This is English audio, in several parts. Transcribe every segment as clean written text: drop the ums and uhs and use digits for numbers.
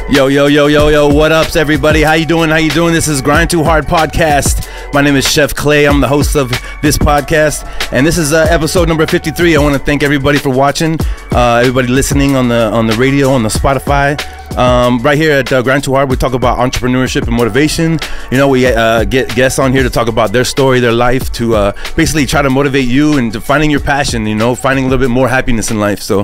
Yo, what ups, everybody? How you doing? This is Grind2Hard podcast. My name is Chef Clay. I'm the host of this podcast, and this is episode number 53. I want to thank everybody for watching, everybody listening on the radio, on the Spotify. Right here at Grind2Hard, we talk about entrepreneurship and motivation. You know, we get guests on here to talk about their story, their life, to basically try to motivate you into finding your passion, you know, finding a little bit more happiness in life. So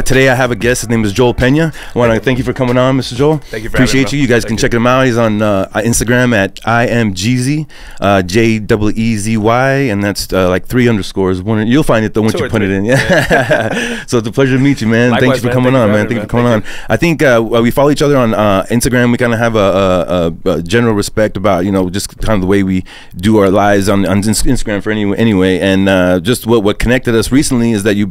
today I have a guest. His name is Joel Pena. I want to thank you for coming on, Mr. Joel. Thank you for Appreciate you. You guys can check him out. He's on Instagram at IamJeezy, JEEZY, and that's like 3 underscores. You'll find it though once you put it in. Yeah. So it's a pleasure to meet you, man. Thanks for coming on, man. Thank you for coming on. I think we follow each other on Instagram. We kind of have a general respect about, you know, just kind of the way we do our lives on Instagram for anyway. And just what connected us recently is that you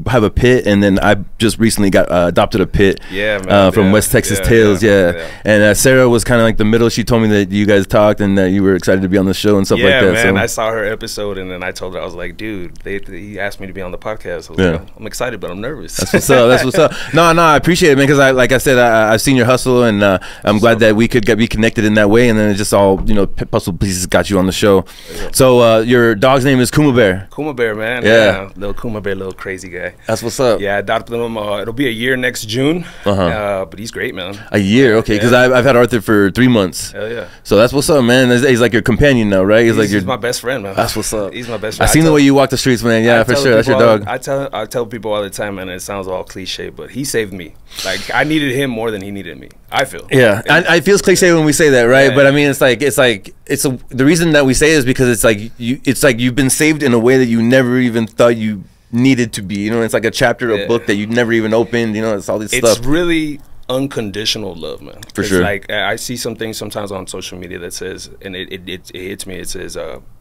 have a pit, and then I just recently got adopted a pit. Yeah, man, from West Texas Tales. Yeah. And Sarah was kind of like the middle. She told me that you guys talked and that you were excited to be on the show and stuff like that. Yeah, man. So I saw her episode, and then I told her, I was like, dude, he asked me to be on the podcast. I was like, I'm excited, but I'm nervous. That's what's up. That's what's up. No, I appreciate it, man, because like I said, I've seen your hustle, and I'm glad that we could be connected in that way, and then it just all, you know, puzzle pieces got you on the show. So your dog's name is Kuma Bear. Kuma Bear, man. Yeah. Little Kuma Bear, little crazy guy. That's what's up. Yeah, I adopted him. It'll be a year next June. But he's great, man. A year, okay, because I've had Arthur for 3 months. Hell yeah. So that's what's up, man. He's like your companion now, right? He's my best friend, man. That's what's up. He's my best friend. I seen the way you walk the streets, man. Yeah, for sure. That's your dog. I tell people all the time, and it sounds all cliche, but he saved me. Like, I needed him more than he needed me, I feel. Yeah, I feels cliche when we say that, right? Yeah. But I mean, the reason that we say it is because it's like you've been saved in a way that you never even thought you needed to be. You know, it's like a chapter of a book that you never even opened. You know, it's all this stuff. It's really unconditional love, man. For sure. Like, I see some things sometimes on social media that says, and it hits me. It says,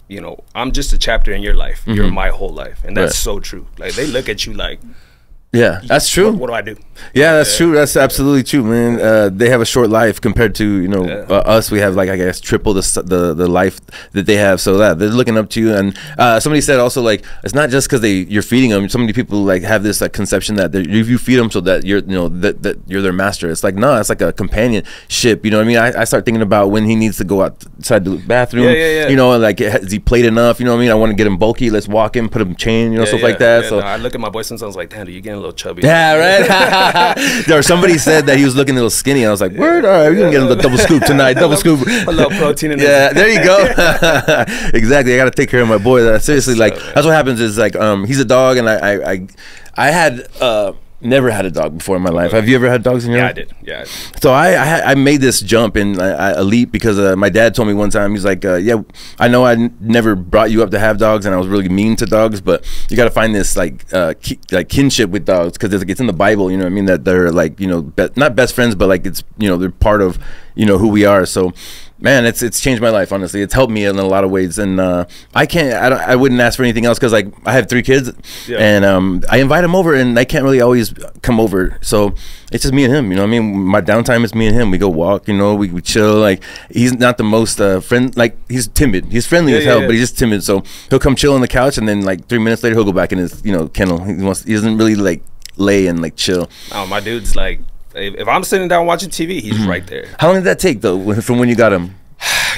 you know, I'm just a chapter in your life. You're my whole life, and that's so true. Like, they look at you like, yeah, that's true. What do I do? Yeah, that's true. That's absolutely true, man. They have a short life compared to, you know, us. We have, like, I guess triple the life that they have. So that they're looking up to you. And somebody said also, like, it's not just because you're feeding them. So many people like have this like conception that you feed them so that you're, you know, that you're their master. It's like, no, it's like a companionship. You know what I mean? I start thinking about when he needs to go outside the bathroom. You know, like, is he played enough? You know what I mean? I want to get him bulky. Let's walk him, put him chain. You know, stuff like that. So no, I look at my boy sometimes like, damn, dude, you're getting a little chubby. Yeah, right. Or somebody said that he was looking a little skinny. I was like, word, all right, we're gonna get him a double scoop tonight. Double scoop. A little protein in there. Yeah, there you go. Exactly. I gotta take care of my boy. Seriously, like, that's what happens is, like, he's a dog, and I had never had a dog before in my life. Have you ever had dogs in your life? Yeah, I did. Yeah. So I made this jump in elite because my dad told me one time, he's like, yeah, I know I never brought you up to have dogs, and I was really mean to dogs, but you got to find this like kinship with dogs, because it's in the Bible, you know what I mean, that they're like, you know, not best friends, but like, it's, you know, they're part of, you know, who we are. So man, it's changed my life, honestly. It's helped me in a lot of ways, and I wouldn't ask for anything else, because, like, I have 3 kids, and I invite them over, and I can't really always come over, so it's just me and him. You know what I mean? My downtime is me and him. We go walk, you know, we chill. Like, he's not the most like, he's timid. He's friendly as hell, but he's just timid. So he'll come chill on the couch, and then like 3 minutes later he'll go back in his, you know, kennel. He doesn't really like lay and like chill. Oh, my dude's like, if I'm sitting down watching TV, he's right there. How long did that take though, from when you got him?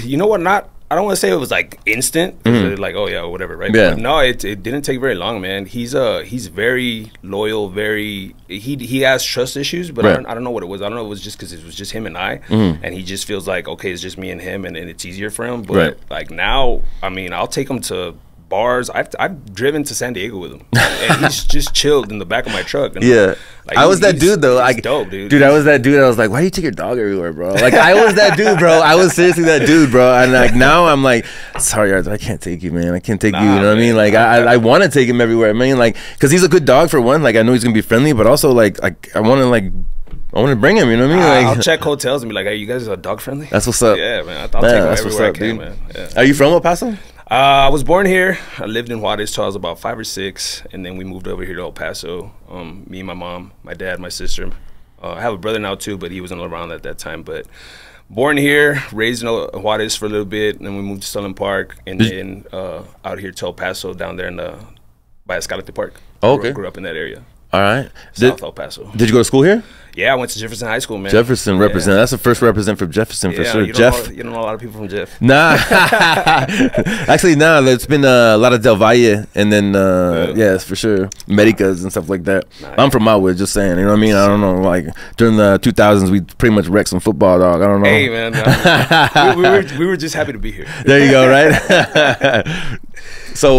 You know what? I don't want to say it was like instant, like, oh yeah, whatever, right? Yeah. But no, it didn't take very long, man. He's very loyal, he has trust issues, but I don't know what it was. I don't know if it was just because it was just him and I, and he just feels like, okay, it's just me and him, and it's easier for him. But like, now, I mean, I'll take him to bars. I've driven to San Diego with him, and he's just chilled in the back of my truck. And like, I was that dude though. Like, dope, dude. Dude, I was that dude. I was like, why do you take your dog everywhere, bro? Like, I was that dude, bro. I was seriously that dude, bro. And like, now I'm like, sorry, Arthur, I can't take you, man. I can't take you. You know what I mean? Like, I want to take him everywhere. I mean, like, because he's a good dog for one. Like, I know he's gonna be friendly, but also like I want to bring him. You know what I mean? Like, I'll check hotels and be like, hey, you guys are dog friendly? That's what's up. Yeah, man. I'll take him everywhere I can, man. Yeah. Are you from El Paso? I was born here. I lived in Juarez till I was about 5 or 6, and then we moved over here to El Paso. Me, my mom, my dad, my sister. I have a brother now too, but he wasn't around at that time. But born here, raised in Juarez for a little bit, and then we moved to Sullivan Park, and then out here to El Paso, down there in by Escalante Park. Oh, okay. Grew up in that area. All right. South El Paso. Did you go to school here? Yeah, I went to Jefferson High School, man. Jefferson represent. That's the first represent from Jefferson for sure. You don't know a lot of people from Jeff. Nah, actually, nah. There's been a lot of Del Valle, and then yes, for sure, Medicas and stuff like that. Nice. I'm from Outwood, just saying. You know what I mean? I don't know. Like during the 2000s, we pretty much wrecked some football, dog. I don't know. Hey, man, we were just happy to be here. There you go, right? So,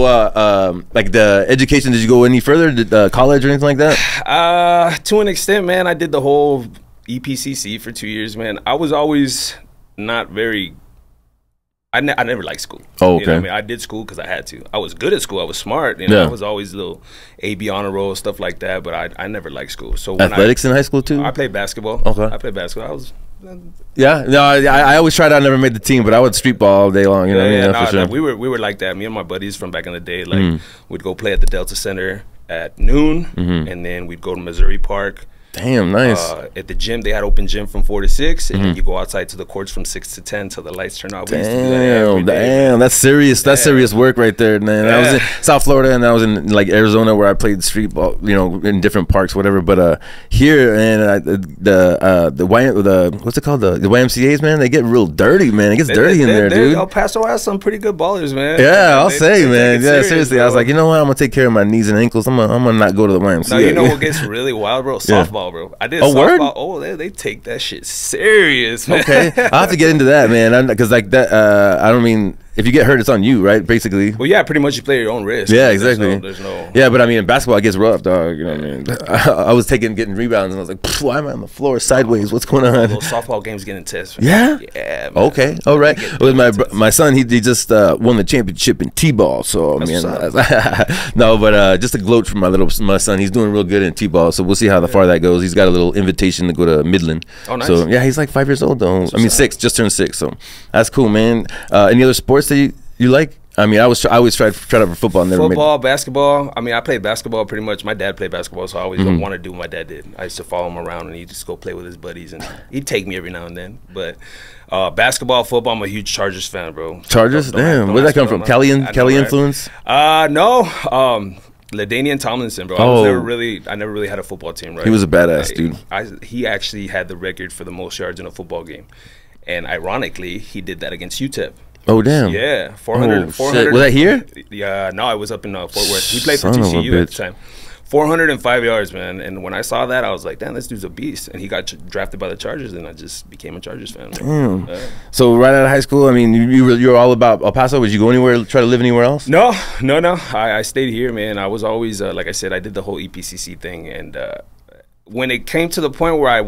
like the education, did you go any further? Did college or anything like that? To an extent, man. I did the whole EPCC for 2 years, man. I was always not very. I never liked school. Oh, okay. You know what I mean? I did school because I had to. I was good at school. I was smart. You know, I was always a little AB honor roll, stuff like that. But I never liked school. So when athletics in high school too? I played basketball. Okay. I played basketball. I was. Yeah, no, I always tried out. Never made the team, but I would street ball all day long. You know, what I mean? No, for sure. we were like that. Me and my buddies from back in the day, like we'd go play at the Delta Center at noon, and then we'd go to Missouri Park. Damn, nice. At the gym, they had open gym from 4 to 6, and then you go outside to the courts from 6 to 10 till the lights turn off. Damn, that's serious. That's serious work right there, man. I was in South Florida, and I was in like Arizona, where I played street ball, you know, in different parks, whatever. But here, and the what's it called, the YMCA's, man, they get real dirty, man. It gets dirty in there, dude. El Paso has some pretty good ballers, man. Yeah, I'll say, man. Yeah, seriously, I was like, you know what? I'm gonna take care of my knees and ankles. I'm gonna not go to the YMCA. No, you know what gets really wild, bro? Softball. Bro, I did softball. Word? Oh, they take that shit serious, man. Okay, I'll have to get into that, man, because like that, I don't mean, if you get hurt, it's on you, right? Basically. Well, yeah, pretty much you play at your own risk. Yeah, exactly. There's no. Yeah, but I mean, in basketball, it gets rough, dog. You know what I mean? I was getting rebounds, and I was like, why am I on the floor sideways? What's going on? Those softball games get intense. Yeah. Yeah. Man. Okay. All right. With my son, he just won the championship in t-ball. So I mean, no, but just a gloat from my son. He's doing real good in t-ball. So we'll see how far that goes. He's got a little invitation to go to Midland. Oh, nice. So yeah, he's like 5 years old though. I mean, 6, just turned 6. So that's cool, man. Any other sports that you like? I mean, I always tried out for football. Football, basketball. I mean, I played basketball pretty much. My dad played basketball, so I always want to do what my dad did. I used to follow him around, and he'd just go play with his buddies, and he'd take me every now and then. But basketball, football, I'm a huge Chargers fan, bro. Chargers? Damn. Where'd that come from? Kelly influence? No. LaDainian Tomlinson, bro. I never really had a football team, right? He was a badass dude. He actually had the record for the most yards in a football game. And ironically, he did that against UTEP. Oh, damn. Yeah, 400. Was that here? Yeah, no, I was up in Fort Worth. He played for TCU at the time. 405 yards, man. And when I saw that, I was like, damn, this dude's a beast. And he got drafted by the Chargers, and I just became a Chargers fan. Damn. So right out of high school, I mean, you were all about El Paso. Would you go anywhere, try to live anywhere else? No. I stayed here, man. I was always, like I said, I did the whole EPCC thing. And when it came to the point where I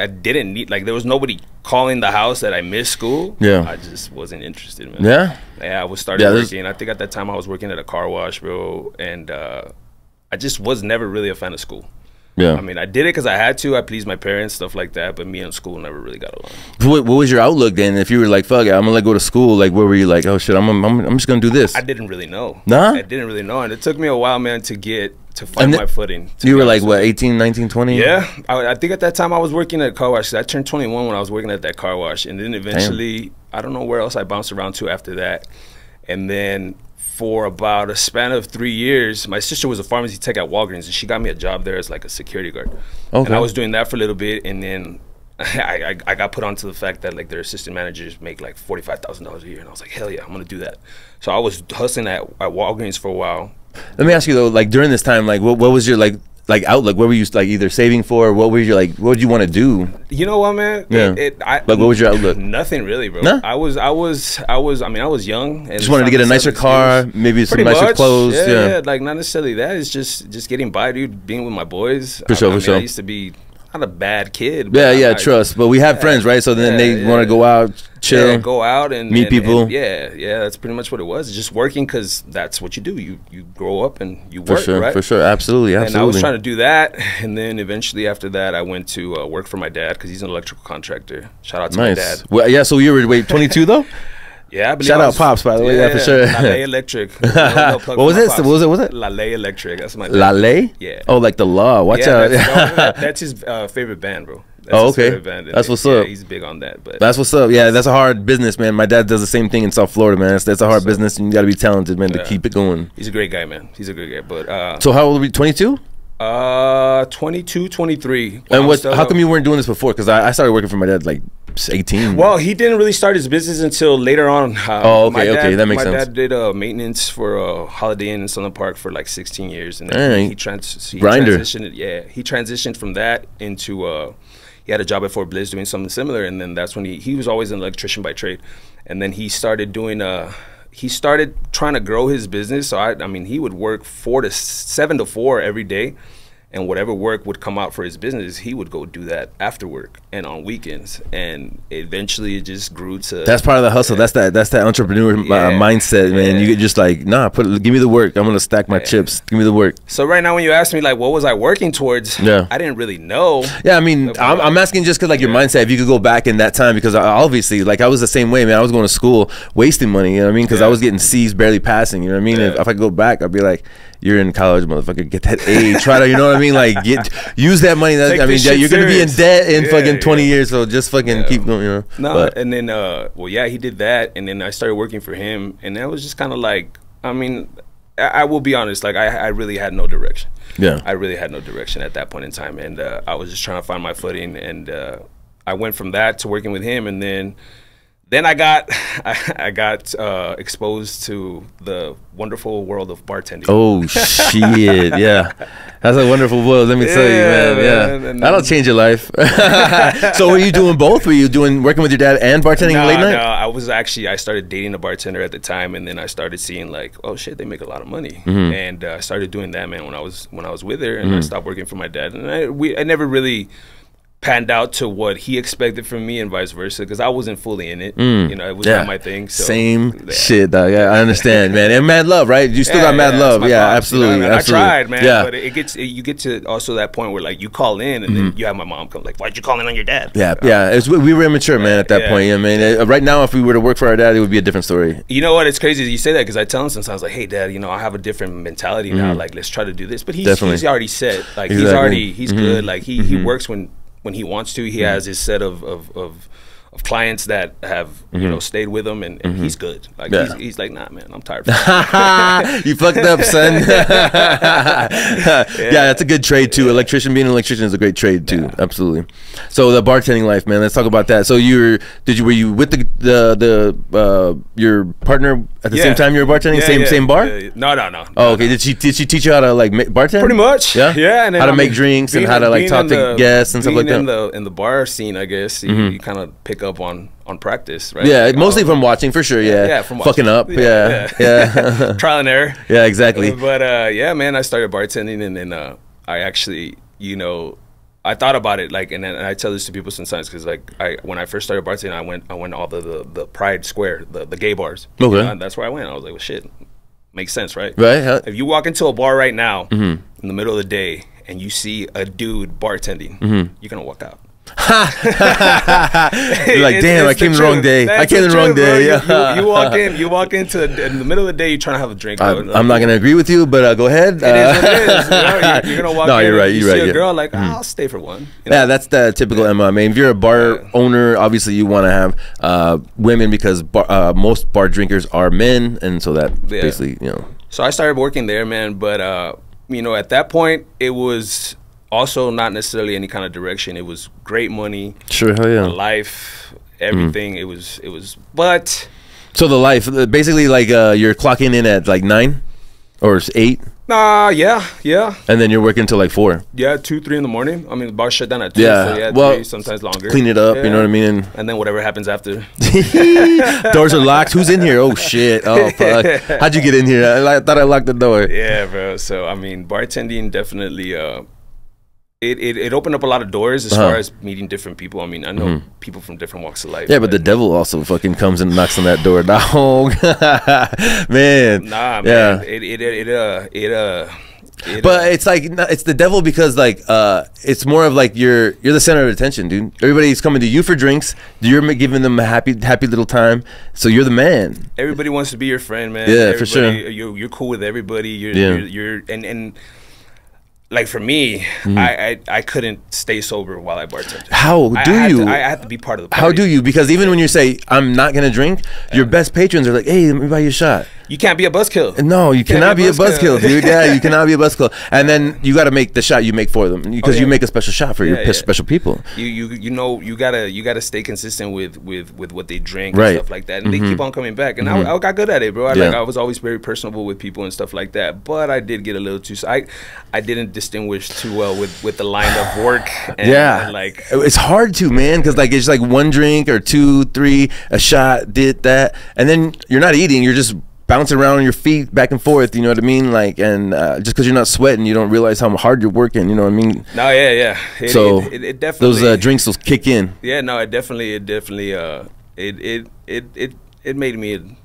didn't need, like, there was nobody calling the house that I missed school. Yeah. I just wasn't interested, man. Yeah? Yeah, I was starting working. I think at that time I was working at a car wash, bro. And I just was never really a fan of school. Yeah. I mean, I did it because I had to. I pleased my parents, stuff like that. But me and school never really got along. What was your outlook then? If you were like, fuck it, I'm going to go to school, like, where were you like, oh, shit, I'm just going to do this? I didn't really know. Nah? I didn't really know. And it took me a while, man, to find my footing. You were like, what, 18, 19, 20? Yeah. I think at that time I was working at a car wash. I turned 21 when I was working at that car wash. And then eventually, I don't know where else I bounced around to after that. And then for about a span of 3 years, my sister was a pharmacy tech at Walgreens, and she got me a job there as like a security guard. Okay. And I was doing that for a little bit, and then I got put onto the fact that like their assistant managers make like $45,000 a year, and I was like, hell yeah, I'm gonna do that. So I was hustling at Walgreens for a while. Let me ask you though, like during this time, like what was your like outlook? What were you like either saving for? Or what were you like? What would you want to do? You know what, man? Yeah. Like what was your outlook? Nothing really, bro. No? I was young. And just wanted to get a nicer car, maybe some nicer clothes. Yeah, like not necessarily that. It's just getting by, dude. Being with my boys. For sure. I used to be not a bad kid. But trust. But we have friends, right? So then they want to go out, chill, go out and meet people. And that's pretty much what it was. Just working because that's what you do. You grow up and you work, right? For sure, absolutely. And I was trying to do that, and then eventually after that, I went to work for my dad because he's an electrical contractor. Shout out to my dad. Well, yeah. So you were 22 though. Yeah, I believe shout out Pops, by the way. Yeah, for sure. Lale Electric. What was it? What was it? Lale Electric. That's my Lale? Yeah. Oh, like the law. Watch out. That's his favorite band, bro. That's okay. That's what's up. He's big on that. But that's what's up. Yeah, that's a hard business, man. My dad does the same thing in South Florida, man. That's a hard business, and you got to be talented, man, to keep it going. He's a great guy, man. He's a great guy. But so how old were you? 22? 22, 23. And how come you weren't doing this before? Because I started working for my dad like 18. Well, he didn't really start his business until later on. Oh, okay, okay, that makes sense. My dad did maintenance for Holiday Inn in Southern Park for like 16 years, and then he transitioned. Yeah, he transitioned from that into. He had a job at Fort Bliss doing something similar, and then that's when he was always an electrician by trade, and then he started doing he started trying to grow his business. So I mean, he would work 7 to 4 every day, and whatever work would come out for his business, he would go do that after work and on weekends. And eventually, it just grew to. That's part of the hustle. That's that entrepreneur mindset, man. You get just like, nah, give me the work. I'm gonna stack my chips. Give me the work. So right now, when you ask me like, what was I working towards? Yeah, I didn't really know. Yeah, I mean, I'm asking just because like your mindset. If you could go back in that time, because obviously, like I was the same way, man. I was going to school wasting money. You know what I mean? Because I was getting C's, barely passing. You know what I mean? If I could go back, I'd be like, you're in college, motherfucker. Get that A. Try to, you know what I mean? Like, use that money. I mean, you're gonna be in debt in fucking 20 years. So just fucking keep going, you know. No, and then, well, yeah, he did that, and then I started working for him, and that was just kind of like, I mean, I will be honest, like I really had no direction. Yeah, I really had no direction at that point in time, and I was just trying to find my footing, and I went from that to working with him, and then I got exposed to the wonderful world of bartending. Oh shit! Yeah, that's a wonderful world. Let me tell you, man. Yeah, that'll change your life. So, were you doing both? Were you working with your dad and bartending late night? No, I started dating a bartender at the time, and then I started seeing like, oh shit, they make a lot of money, and I started doing that, man. When I was with her, and I stopped working for my dad, and I never really panned out to what he expected from me and vice versa, because I wasn't fully in it. You know, it was not my thing. So, same shit, dog. Yeah, I understand, man. And mad love, right? You still got mad love. Yeah, absolutely, you know, absolutely. I tried, man. Yeah. But you get to also that point where like you call in, and then you have my mom come like, why'd you call in on your dad? Yeah, yeah. We were immature, man, at that point. I mean, right now, if we were to work for our dad, it would be a different story. You know what? It's crazy that you say that, because I tell him sometimes like, hey, dad, you know, I have a different mentality now. Like, let's try to do this. But he's already set. Like, he's good. Like, he works when he wants to. He has his set of clients that have you know stayed with him, and he's good. Like he's like, nah, man, I'm tired. You fucked up, son. Yeah, that's a good trade too. Being an electrician is a great trade too. Absolutely. So the bartending life, man. Let's talk about that. So were you with your partner at the same time you were bartending? Same bar? No. Oh, okay. Did she teach you how to like bartend? Pretty much. Yeah. Yeah. And then, how to make drinks and how to like talk to guests and stuff like that. In the bar scene, I guess you kind of pick up on practice, right? Yeah, like, mostly from watching, for sure. Yeah, from watching. Fucking up. Yeah. Trial and error. Yeah, exactly. But yeah, man, I started bartending, and then I actually, you know, I thought about it, like, and I tell this to people sometimes, because like when I first started bartending, I went all the Pride Square, the gay bars. Okay. You know, that's where I went. I was like, well, shit, makes sense, right? Right. If you walk into a bar right now in the middle of the day and you see a dude bartending, you're gonna walk out. You're like, damn, I came the wrong day. I came the wrong day. Yeah. You walk into in the middle of the day, you're trying to have a drink. I'm not gonna agree with you, but go ahead. It is what it is. You know, you're gonna walk in. You're right. You see a girl like, I'll stay for one. You know? Yeah, that's the typical MO. I mean, if you're a bar owner, obviously you want to have women, because most bar drinkers are men, and so that basically, you know. So I started working there, man. But you know, at that point, it was also not necessarily any kind of direction. It was great money. Sure, hell yeah. Life, everything. It was, but. So the life, basically, like you're clocking in at like 9 or 8. Yeah. And then you're working till like 4. Yeah, 2, 3 in the morning. I mean, the bar shut down at 2. Yeah, so well, 3, sometimes longer. Clean it up, you know what I mean? And then whatever happens after. Doors are locked. Who's in here? Oh shit! Oh fuck! How'd you get in here? I thought I locked the door. Yeah, bro. So I mean, bartending definitely. It opened up a lot of doors as far as meeting different people. I mean, I know people from different walks of life. Yeah, but the devil also fucking comes and knocks on that door, dog. Man. Nah, man. But it's like, it's the devil, because like it's more of like you're the center of attention, dude. Everybody's coming to you for drinks. You're giving them a happy little time. So you're the man. Everybody wants to be your friend, man. Yeah, for sure. You're cool with everybody. You're and like for me, I couldn't stay sober while I bartended. How do you? I had to be part of the party. How do you? Because even when you say, I'm not going to drink, your best patrons are like, hey, let me buy you a shot. You can't be a buzzkill. No, you cannot be a buzzkill, dude. Yeah, you cannot be a buzzkill. And then you got to make the shot you make for them, because you make a special shot for your special people. You know, you gotta stay consistent with what they drink and stuff like that, and they keep on coming back. And I got good at it, bro. I was always very personable with people and stuff like that. But I did get a little too. I didn't distinguish too well with the line of work. And like it's hard to, man, because like it's like one drink or 2, 3, a shot, did that, and then you're not eating. You're just bouncing around on your feet back and forth, you know what I mean? Like, and just because you're not sweating, you don't realize how hard you're working, you know what I mean? No, yeah. It definitely, those drinks will kick in. Yeah, no, it definitely made me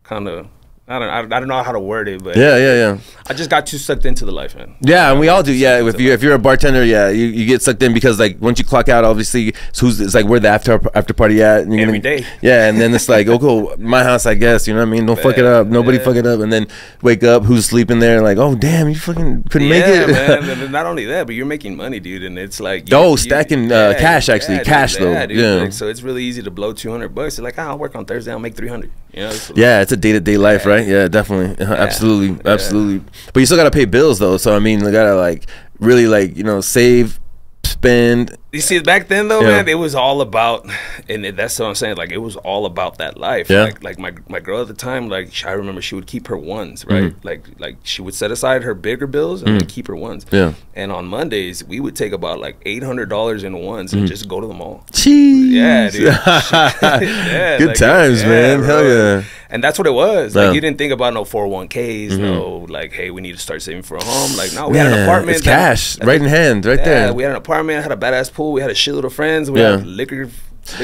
kind of, I don't know how to word it, but yeah. I just got too sucked into the life, man. Yeah, and we all do. Yeah, if you're a bartender, you get sucked in, because like once you clock out, obviously it's like where the after party at, and every day. Yeah, and then it's like, oh, go my house, I guess. You know what I mean? Don't fuck it up. Nobody fuck it up, and then wake up, who's sleeping there? Like, oh damn, you fucking couldn't make it. Man. And not only that, but you're making money, dude, and it's like stacking cash, actually, cash though. Yeah, like, so it's really easy to blow $200. You're like, I'll work on Thursday, I'll make 300. You know? So it's a day-to-day life, right? Yeah, definitely, absolutely. But you still gotta pay bills though, so I mean, you gotta like really like, you know, save, spend. You see, back then though, man, it was all about, and that's what I'm saying. Like, it was all about that life. Yeah. Like my girl at the time, like I remember she would keep her ones, right? Like she would set aside her bigger bills and then keep her ones. Yeah. And on Mondays we would take about like $800 in ones and just go to the mall. Jeez. Yeah, dude. Good times, man. Hell yeah. And that's what it was. Like, you didn't think about no 401ks, no like, hey, we need to start saving for a home. Like, no, we had an apartment. It's cash, right in hand, right there. We had an apartment, had a badass pool, we had a shitload of friends, we had liquor.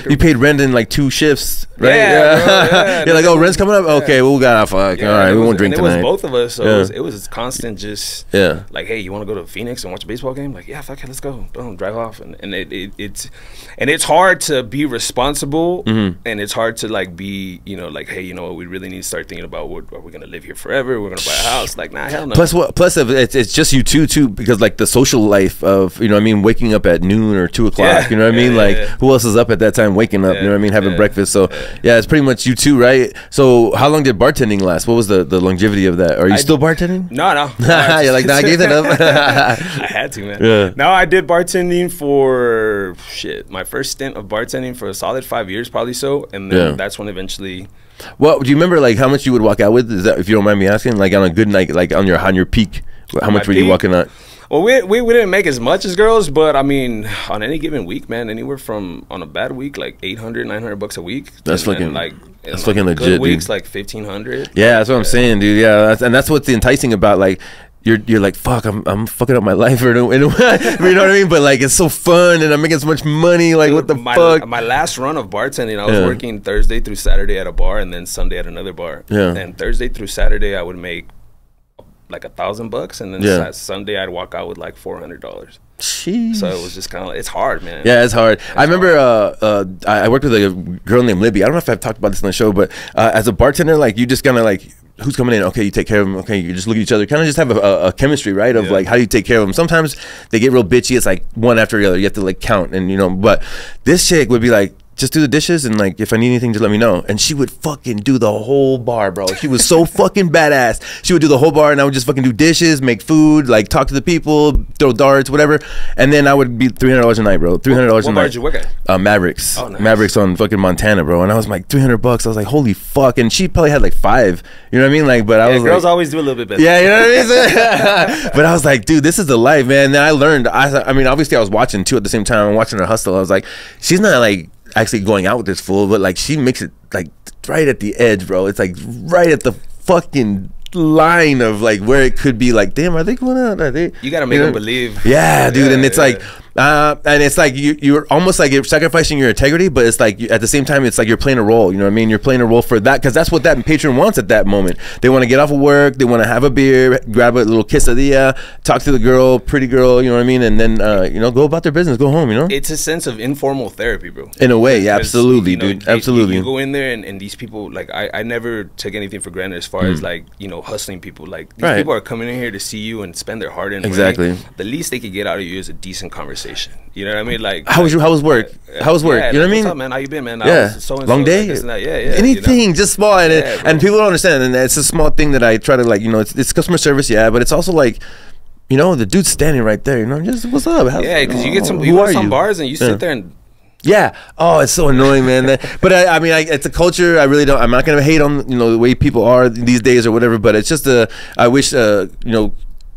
You paid rent in like 2 shifts, right? Yeah. You're like, oh, rent's coming up? Okay, well, we got fuck. All right, we won't drink tonight. It was both of us, so it was constant just like, hey, you want to go to Phoenix and watch a baseball game? Like, yeah, fuck it, let's go. Boom, drive off. And it's hard to be responsible, and it's hard to like be, you know, like, hey, you know what, we really need to start thinking about, are we gonna live here forever? We're gonna buy a house? Like, nah, hell no. Plus it's just you too, because like the social life of, you know what I mean, waking up at noon or 2 o'clock, you know what I mean? Like, who else is up at that time waking up, you know what I mean, having breakfast? So it's pretty much you too, right? So how long did bartending last? What was the longevity of that? Are you still bartending? No. You're like, nah, I gave that up. I had to, man. No, I did bartending for my first stint of bartending for a solid 5 years, probably so, and then that's when eventually. Well, do you remember like how much you would walk out with? Is that, if you don't mind me asking, like on a good night, like on your peak, how much were you walking out? Well, we didn't make as much as girls, but I mean, on any given week, man, anywhere from, on a bad week, like $800, $900 a week. That's fucking like, that's fucking legit, good weeks, dude. like $1,500. Yeah, that's what I'm saying, dude. Yeah, that's what's enticing about, like, you're like, fuck, I'm fucking up my life in a way, you know what I mean? But like, it's so fun and I'm making so much money. Like, what the fuck? My last run of bartending, I was working Thursday through Saturday at a bar and then Sunday at another bar. Yeah. And Thursday through Saturday, I would make like $1,000, and then Sunday I'd walk out with like $400. Jeez. So it was just kind of, it's hard, man. Yeah, it's hard. I remember I worked with a girl named Libby. I don't know if I've talked about this on the show, but as a bartender, like, you just kind of like, who's coming in? Okay, you take care of them. Okay, you just look at each other. Kind of just have a chemistry, right? Of like, how do you take care of them? Sometimes they get real bitchy. It's like one after the other. You have to like count, and you know. But this chick would be like, just do the dishes, and like, if I need anything, just let me know. And she would fucking do the whole bar, bro. She was so fucking badass. She would do the whole bar, and I would just fucking do dishes, make food, like talk to the people, throw darts, whatever. And then I would be $300 a night, bro. $300 a night. What bar did you work at? Mavericks. Oh, nice. Mavericks on fucking Montana, bro. And I was like, $300. I was like, holy fuck. And she probably had like 5. You know what I mean? Like, but I was girls like, always do a little bit better. Yeah, you know what I mean? But I was like, dude, this is the life, man. And then I learned. I mean, obviously, I was watching too at the same time. I'm watching her hustle. I was like, she's not like actually going out with this fool, but like, she makes it like right at the edge, bro. It's like right at the fucking line of like where it could be like, damn, are they going out? Are they? You gotta make them believe. Yeah, dude. And it's like, and it's like you're almost like you're sacrificing your integrity, but it's like at the same time, it's like you're playing a role. You know what I mean? You're playing a role for that, because that's what that patron wants at that moment. They want to get off of work, they want to have a beer, grab a little quesadilla, talk to the girl, pretty girl. You know what I mean? And then you know, go about their business, go home. You know? It's a sense of informal therapy, bro. In a way, yeah, absolutely, you know, dude. Absolutely. You go in there, and these people, like, I never took anything for granted as far as like, you know, hustling people. Like, these people are coming in here to see you and spend their hard-earned money. Exactly. The least they could get out of you is a decent conversation. conversation. You know what I mean? Like, how was work? How was work? Yeah, you know what I mean? What's up, man? How you been, man? Yeah. Long day? Yeah, yeah. Anything, you know? just small. And people don't understand. And it's a small thing that I try to, like, you know, it's customer service, yeah, but it's also like, you know, the dude's standing right there, you know, just, what's up? Yeah, because you get some, you go to some bars and you sit there and, yeah. Oh, it's so annoying, man. But I mean, it's a culture. I really don't. I'm not gonna hate on, you know, the way people are these days or whatever. But it's just I wish you know,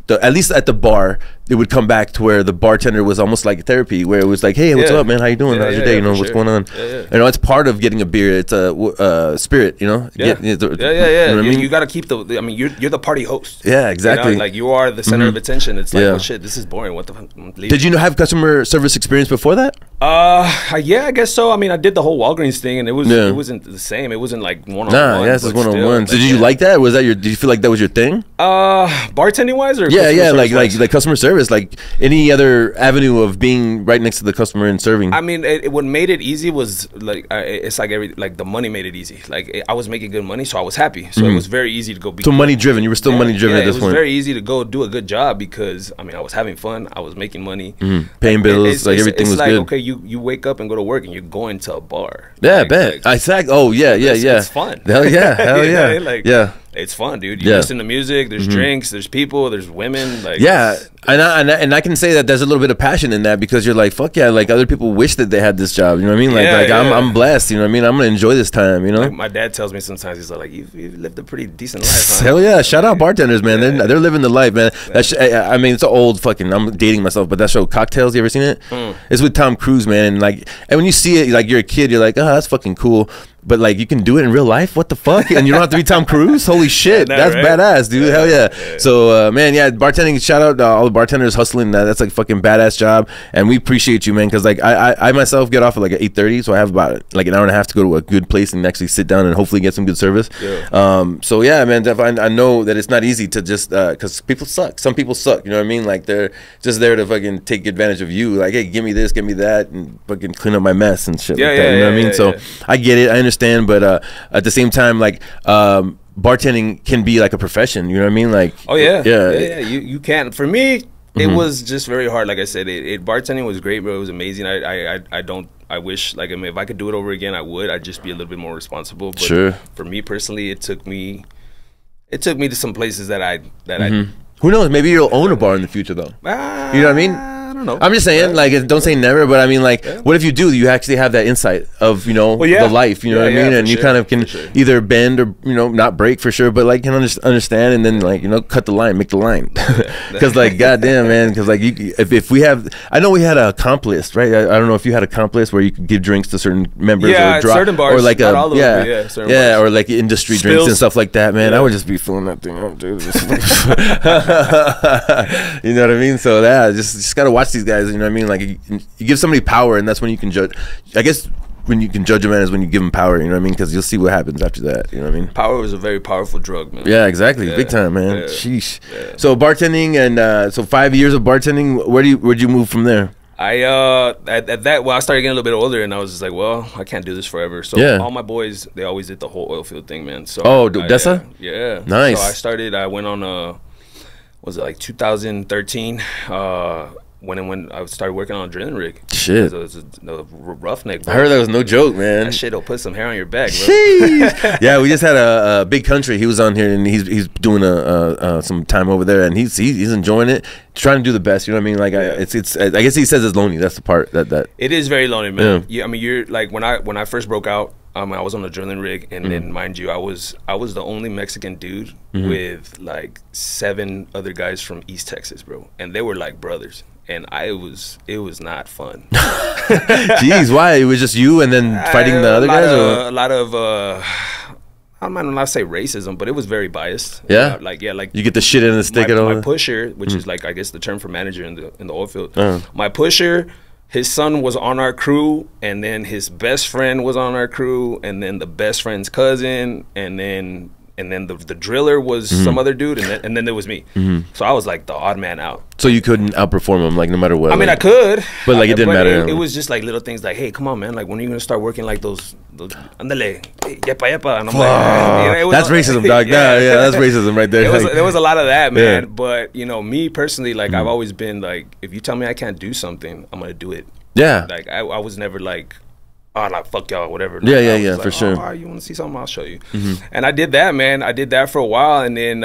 at least at the bar, it would come back to where the bartender was almost like therapy, where it was like, hey, what's up, man? How you doing? How's your day? You know, what's going on? You know, it's part of getting a beer. It's a spirit, you know? You know what I mean? You got to keep the, I mean, you're the party host. Yeah, exactly. You know? Like, you are the center of attention. It's like, oh, shit, this is boring. What the fuck? Did you have customer service experience before that? Yeah, I guess so. I mean, I did the whole Walgreens thing, and it wasn't the same. It wasn't like one-on-one. Nah, yeah, it's just one-on-one. Did you like that? Was that did you feel like that was your thing? Bartending wise, or like customer service, like any other avenue of being right next to the customer and serving. I mean, what made it easy was like it's like the money made it easy. Like, I was making good money, so I was happy. So it was very easy to go. So money driven. You were still money driven at this point. It was very easy to go do a good job because I mean, I was having fun. I was making money, paying bills. Like everything was like, good. Okay, you wake up and go to work and you're going to a bar. Yeah, bet. Exactly. Oh yeah. It's fun. Hell yeah. Hell yeah. Like, yeah. It's fun, dude. You listen to music. There's drinks. There's people. There's women. Like, yeah, and I can say that there's a little bit of passion in that because you're like, fuck yeah, like other people wish that they had this job. You know what I mean? Like I'm blessed. You know what I mean? I'm gonna enjoy this time. You know? Like, my dad tells me sometimes, he's like, you've lived a pretty decent life. Huh? Hell yeah! Shout out bartenders, man. They're living the life, man. I mean, it's an old fucking. I'm dating myself, but that show Cocktails. You ever seen it? It's with Tom Cruise, man. And when you see it, like you're a kid, you're like, oh, that's fucking cool. But like you can do it in real life. What the fuck? And you don't have to be Tom Cruise. Holy shit, that's right? Badass, dude. Hell yeah. So man, yeah, bartending. Shout out all the bartenders hustling. That's like fucking badass job, and we appreciate you, man. Because like I myself get off at like at 8:30, so I have about like an hour and a half to go to a good place and actually sit down and hopefully get some good service. So yeah, man, I know that it's not easy to just because people suck. Some people suck. You know what I mean? Like they're just there to fucking take advantage of you. Like, hey, give me this, give me that, and fucking clean up my mess and shit like that. You know what I mean? So I get it. I understand, but at the same time, like bartending can be like a profession. You know what I mean? Like, oh yeah. You can. For me, it was just very hard. Like I said, bartending was great, bro. It was amazing. I wish, like, I mean, if I could do it over again, I would. I'd just be a little bit more responsible. But for me personally, it took me to some places that I who knows? Maybe you'll own a bar in the future, though. You know what I mean? I don't know. I'm just saying, like, don't say never, but I mean, like, what if you do? You actually have that insight of, you know, the life, you know what I mean? And you kind of can either bend or, you know, not break for sure, but like can understand and then like, you know, cut the line, make the line. Because like, goddamn, man, because like if we have, I know we had a comp list, right? I don't know if you had a comp list where you could give drinks to certain members or drop, certain bars, or like not all of them, bars. Or like industry drinks and stuff like that, man. I would just be filling that thing up, dude. You know what I mean? So yeah, just gotta watch these guys. You know what I mean? Like you give somebody power, and that's when you can judge. I guess when you can judge a man is when you give him power. You know what I mean? Because you'll see what happens after that. You know what I mean? Power is a very powerful drug, man. Yeah, exactly. Big time, man. Sheesh. So bartending, and so 5 years of bartending. Where'd you move from there? At that, well, I started getting a little bit older, and I was just like, well, I can't do this forever. So all my boys, they always did the whole oil field thing, man. So Dessa? Yeah. Nice. So I went on was it like 2013? When I started working on a drilling rig. Shit. It was a roughneck, bro. I heard that was no joke, man. That shit'll put some hair on your back, bro. Yeah, we just had a Big Country. He was on here, and he's doing some time over there, and he's enjoying it, trying to do the best. You know what I mean? Like, I guess he says it's lonely. That's the part that it is very lonely, man. Yeah, I mean, you're like when I first broke out. I was on a drilling rig, and then mind you, I was the only Mexican dude with like 7 other guys from East Texas, bro, and they were like brothers. And it was not fun. Jeez, why? It was just you and then fighting the other guys? A lot of I'm not gonna say racism, but it was very biased. Yeah, like you get the shit in the stick at all. My pusher, which is like I guess the term for manager in the oil field. My pusher, his son was on our crew, and then his best friend was on our crew, and then the best friend's cousin, and then the driller was some other dude, and then there was me. So I was like the odd man out. So you couldn't outperform them, like, no matter what. I mean, like, I could, but like it didn't matter. It was just like little things like, hey, come on, man, like when are you gonna start working like those andale, yepa yepa, and I'm like, that's racism, dog. Yeah, that's racism right there. There was a lot of that, man. Yeah. But you know, me personally, like I've always been like, if you tell me I can't do something, I'm gonna do it. Yeah. Like I was never like, oh, like fuck y'all, whatever. Yeah, yeah, like, for sure. Oh, you want to see something? I'll show you. And I did that, man. I did that for a while, and then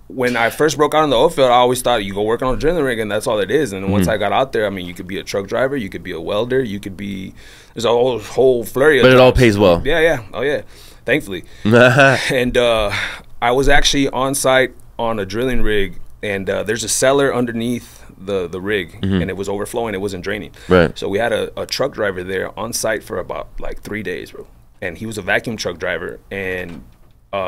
when I first broke out in the oil field, I always thought you go work on a drilling rig and that's all it is. And once I got out there, I mean, you could be a truck driver, you could be a welder, you could be, there's a whole flurry of But jobs. It all pays well. Yeah, yeah. Oh, yeah. Thankfully. And I was actually on site on a drilling rig, and there's a cellar underneath the rig, and it was overflowing, it wasn't draining. Right. So we had a truck driver there on site for about like 3 days, bro. And he was a vacuum truck driver, and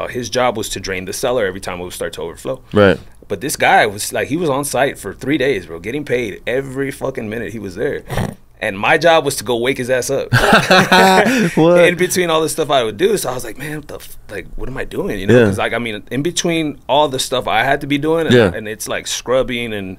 his job was to drain the cellar every time it would start to overflow. Right. But this guy was like, he was on site for 3 days, bro, getting paid every fucking minute he was there. And my job was to go wake his ass up in between all the stuff I would do. So I was like, man, what am I doing? You know, because like, I mean, in between all the stuff I had to be doing, and it's like scrubbing and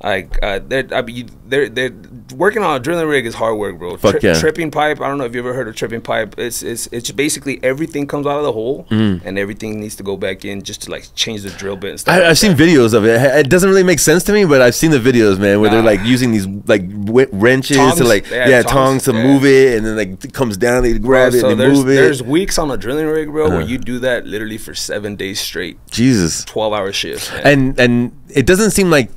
like they're working on a drilling rig is hard work, bro. Tripping pipe. I don't know if you ever heard of tripping pipe. It's basically everything comes out of the hole and everything needs to go back in just to like change the drill bit and stuff. I've seen videos of it. It doesn't really make sense to me, but I've seen the videos, man, where they're like using these like wrenches tongs, to like tongs to move it, and then like it comes down, they grab it, and they move it. There's weeks on a drilling rig, bro, where you do that literally for 7 days straight. Jesus. 12-hour shifts. And it doesn't seem like.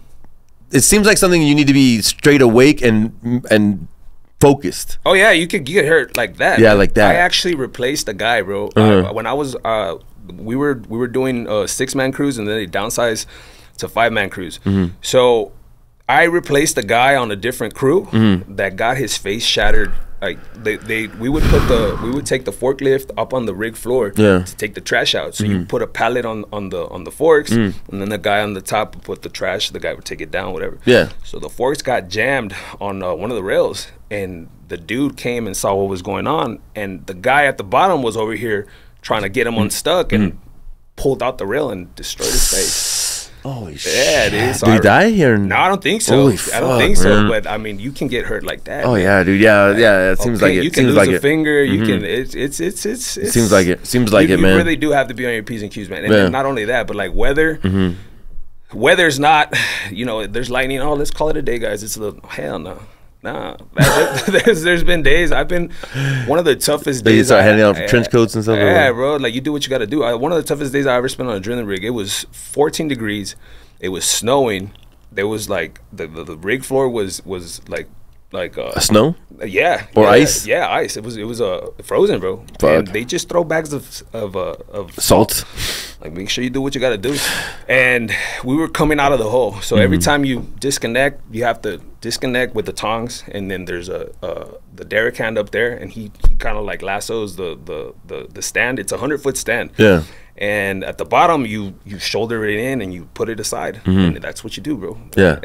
It seems like something you need to be straight awake and focused. Oh yeah, you could get hurt like that. Yeah, man. Like that. I actually replaced a guy, bro. When I was, we were doing 6-man crews, and then they downsized to 5-man crews. So I replaced a guy on a different crew that got his face shattered. Like we would take the forklift up on the rig floor to take the trash out. So you put a pallet on the forks, and then the guy on the top would put the trash. The guy would take it down, whatever. Yeah. So the forks got jammed on one of the rails, and the dude came and saw what was going on, and the guy at the bottom was over here trying to get him unstuck and pulled out the rail and destroyed his face. Holy shit. Yeah, dude. So did he die here? No, I don't think so. I don't think so. But I mean, you can get hurt like that. Oh, man. Yeah, dude. Yeah. It seems like it. You can lose a finger. You can. It seems like it. Seems like it, man. You really do have to be on your P's and Q's, man. And then not only that, but like weather. Weather's not. You know, there's lightning. Oh, let's call it a day, guys. It's a little hell no. Nah, there's been days I've been one of the toughest days. You start handing out trench coats and stuff. Yeah, bro. Like you do what you got to do. One of the toughest days I ever spent on a drilling rig. It was 14 degrees. It was snowing. There was like the rig floor was like snow. Yeah. Or ice. Yeah, ice. It was frozen, bro. Fuck. And they just throw bags of salt. Like make sure you do what you got to do. And we were coming out of the hole, so every time you disconnect, you have to disconnect with the tongs, and then there's the derrick hand up there, and he kind of like lassos the stand. It's a 100-foot stand. Yeah. And at the bottom, you shoulder it in and you put it aside, and that's what you do, bro. Yeah.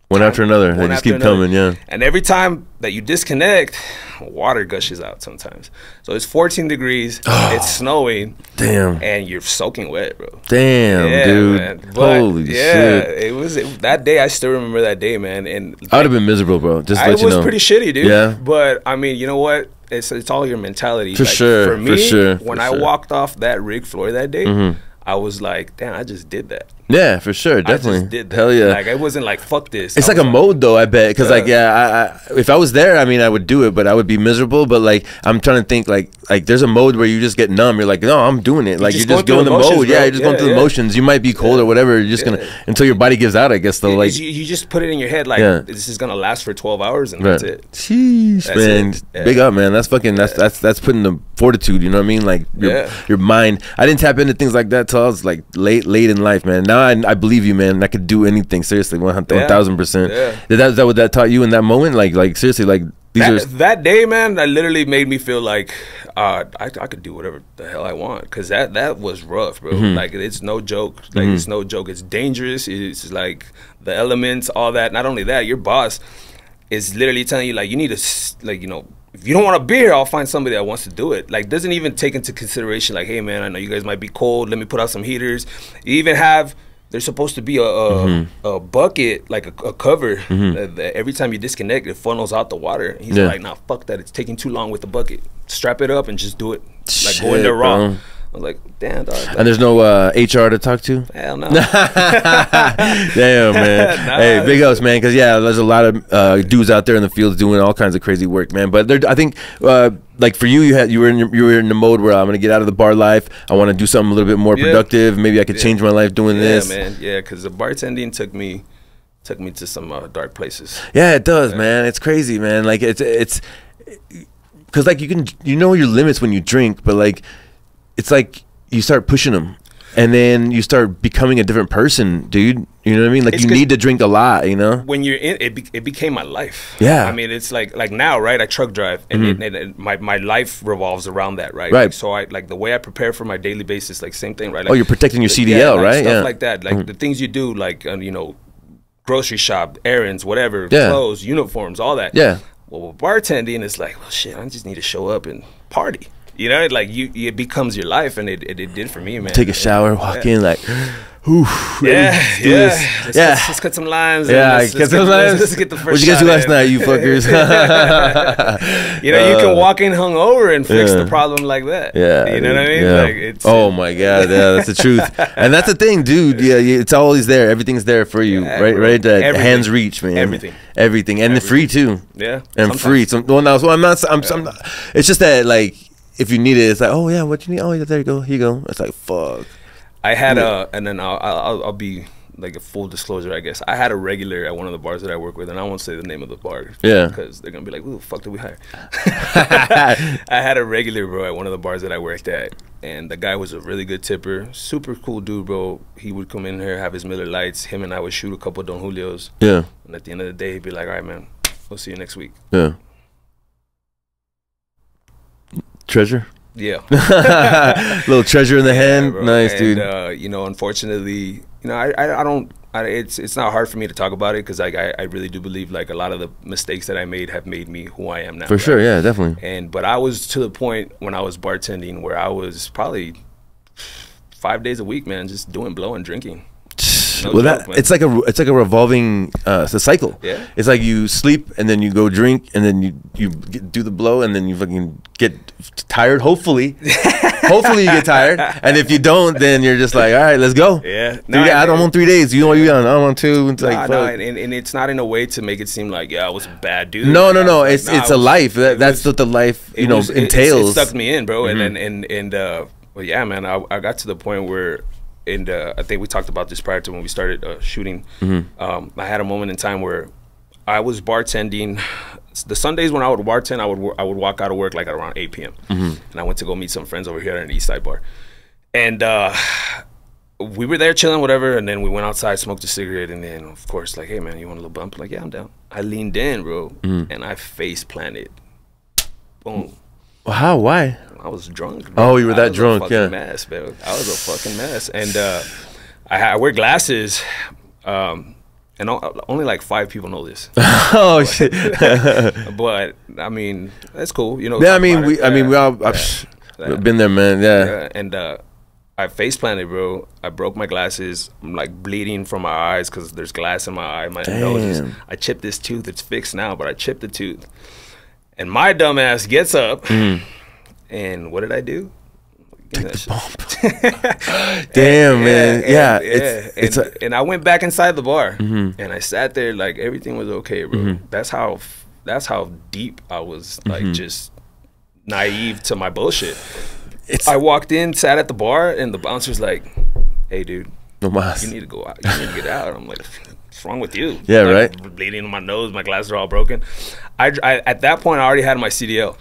One after another. They just keep coming, yeah. And every time that you disconnect, water gushes out sometimes. So it's 14 degrees, it's snowing. Damn. And you're soaking wet, bro. Damn, dude. Man. Holy shit. That day, I still remember that day, man. And I would have been miserable, bro. Just to let you know. It was pretty shitty, dude. Yeah. But, I mean, you know what? It's all your mentality. For sure. For me, when I walked off that rig floor that day, I was like, damn, I just did that. Yeah, for sure, definitely. I just did that. Hell yeah. Like, I wasn't like, fuck this. It's like a mode, though, I bet. Because, like, yeah, if I was there, I mean, I would do it, but I would be miserable. But, like, I'm trying to think, like there's a mode where you just get numb. You're like, no, I'm doing it. Like, you're just going the mode. Bro. Yeah, you're just going through the motions. You might be cold or whatever. You're just going to, until your body gives out, I guess, though. Like, you just put it in your head, like, this is going to last for 12 hours, and that's it. Sheesh, man. Big up, man. That's fucking, that's putting the fortitude, you know what I mean? Like, your mind. I didn't tap into things like that till I was, like, late in life, man. Now I believe you, man. I could do anything. Seriously, 1,000%. Is that what that taught you in that moment? Like seriously, like that day, man. That literally made me feel like I could do whatever the hell I want, because that was rough, bro. Like it's no joke. Like it's no joke. It's dangerous. It's like the elements, all that. Not only that, your boss is literally telling you like you need to, like, you know, if you don't want to be here, I'll find somebody that wants to do it. Like, doesn't even take into consideration like, hey man, I know you guys might be cold. Let me put out some heaters. You even have there's supposed to be a bucket, like a cover. That every time you disconnect, it funnels out the water. He's like, nah, fuck that. It's taking too long with the bucket. Strap it up and just do it. Like, go in there raw. Bro. I was like, damn, dog. And there's no HR to talk to? Hell no. Damn, man. Nah, hey, big ups, man, because, yeah, there's a lot of dudes out there in the fields doing all kinds of crazy work, man. But I think, like, for you, you were in the mode where I'm going to get out of the bar life. I want to do something a little bit more productive. Maybe I could change my life doing this. Yeah, man. Yeah, because the bartending took me to some dark places. Yeah, it does, man. It's crazy, man. Like, it's because, like, you know your limits when you drink, but, like, it's like you start pushing them, and then you start becoming a different person, dude. You know what I mean? Like, you need to drink a lot, you know? When you're in it, it became my life. Yeah. I mean, it's like now, right? I truck drive, and my life revolves around that, right? Right. Like, so like the way I prepare for my daily basis, like same thing, right? Like, oh, you're protecting your CDL, like right? Stuff like that, like the things you do, like you know, grocery shop, errands, whatever, clothes, uniforms, all that. Yeah. Well, with bartending, it's like, well, shit, I just need to show up and party. You know, like it becomes your life, and it did for me, man. Take a shower, walk in, like, oof. Let's cut some lines. Yeah, let's get the first. What you guys do last night, you fuckers? You know, you can walk in hungover and fix the problem like that. Yeah, you know what I mean? Yeah. Like, it's, oh my god, yeah, that's the truth, and that's the thing, dude. Yeah, it's always there. Everything's there for you, right? That hands reach, man. Everything, and free too. Yeah, and free. Well, no, so I'm not. It's just that, like, if you need it, it's like, oh yeah, what you need? Oh yeah, there you go. Here you go. It's like, fuck. I had and then I'll be like a full disclosure, I guess. I had a regular at one of the bars that I work with, and I won't say the name of the bar. Yeah. Because they're gonna be like, who the fuck did we hire? I had a regular, bro, at one of the bars that I worked at, and the guy was a really good tipper, super cool dude, bro. He would come in here, have his Miller Lights. Him and I would shoot a couple of Don Julios. Yeah. And at the end of the day, he'd be like, all right, man, we'll see you next week. Yeah. Treasure. Yeah. Little treasure in the hand. Bro. Nice, and, dude. You know, unfortunately, you know, I don't. It's not hard for me to talk about it because I really do believe like a lot of the mistakes that I made have made me who I am now. For sure, yeah, definitely. But I was to the point when I was bartending where I was probably 5 days a week, man, just doing blow and drinking. No well, joke, it's like a revolving it's a cycle. Yeah. It's like you sleep and then you go drink and then you do the blow and then you fucking get tired. Hopefully, hopefully you get tired. And if you don't, then you're just like, all right, let's go. Yeah. I don't want 3 days. You know what you on? I don't want 2. It's like, and it's not in a way to make it seem like I was a bad dude. No. It's a life. That's what the life entails. It sucked me in, bro. And well, yeah, man. I got to the point where. And I think we talked about this prior to when we started shooting. I had a moment in time where I was bartending. The Sundays when I would bartend, I would walk out of work like at around 8 p.m. And I went to go meet some friends over here at an East Side bar. And we were there chilling, whatever. And then we went outside, smoked a cigarette. And then, of course, like, hey, man, you want a little bump? I'm like, yeah, I'm down. I leaned in, bro, and I face planted. Boom. Well, how? Why? I was drunk. Bro. Oh, you were that drunk, yeah. Mess, bro. I was a fucking mess, and I wear glasses, and only like 5 people know this. Oh shit! But I mean, that's cool, you know. Yeah, we all I've been there, man. Yeah. And I face planted, bro. I broke my glasses. I'm like bleeding from my eyes because there's glass in my eye. My nose. I chipped this tooth. It's fixed now, but I chipped the tooth. And my dumb ass gets up. And what did I do? Take the bump. Damn, man. Yeah. And I went back inside the bar, and I sat there like everything was okay, bro. That's how deep I was, like just naive to my bullshit. I walked in, sat at the bar, and the bouncer's like, "Hey, dude, you need to go out. You need to get out." I'm like, "What's wrong with you?" Yeah, like, right. Bleeding in my nose, my glasses are all broken. I at that point I already had my CDL.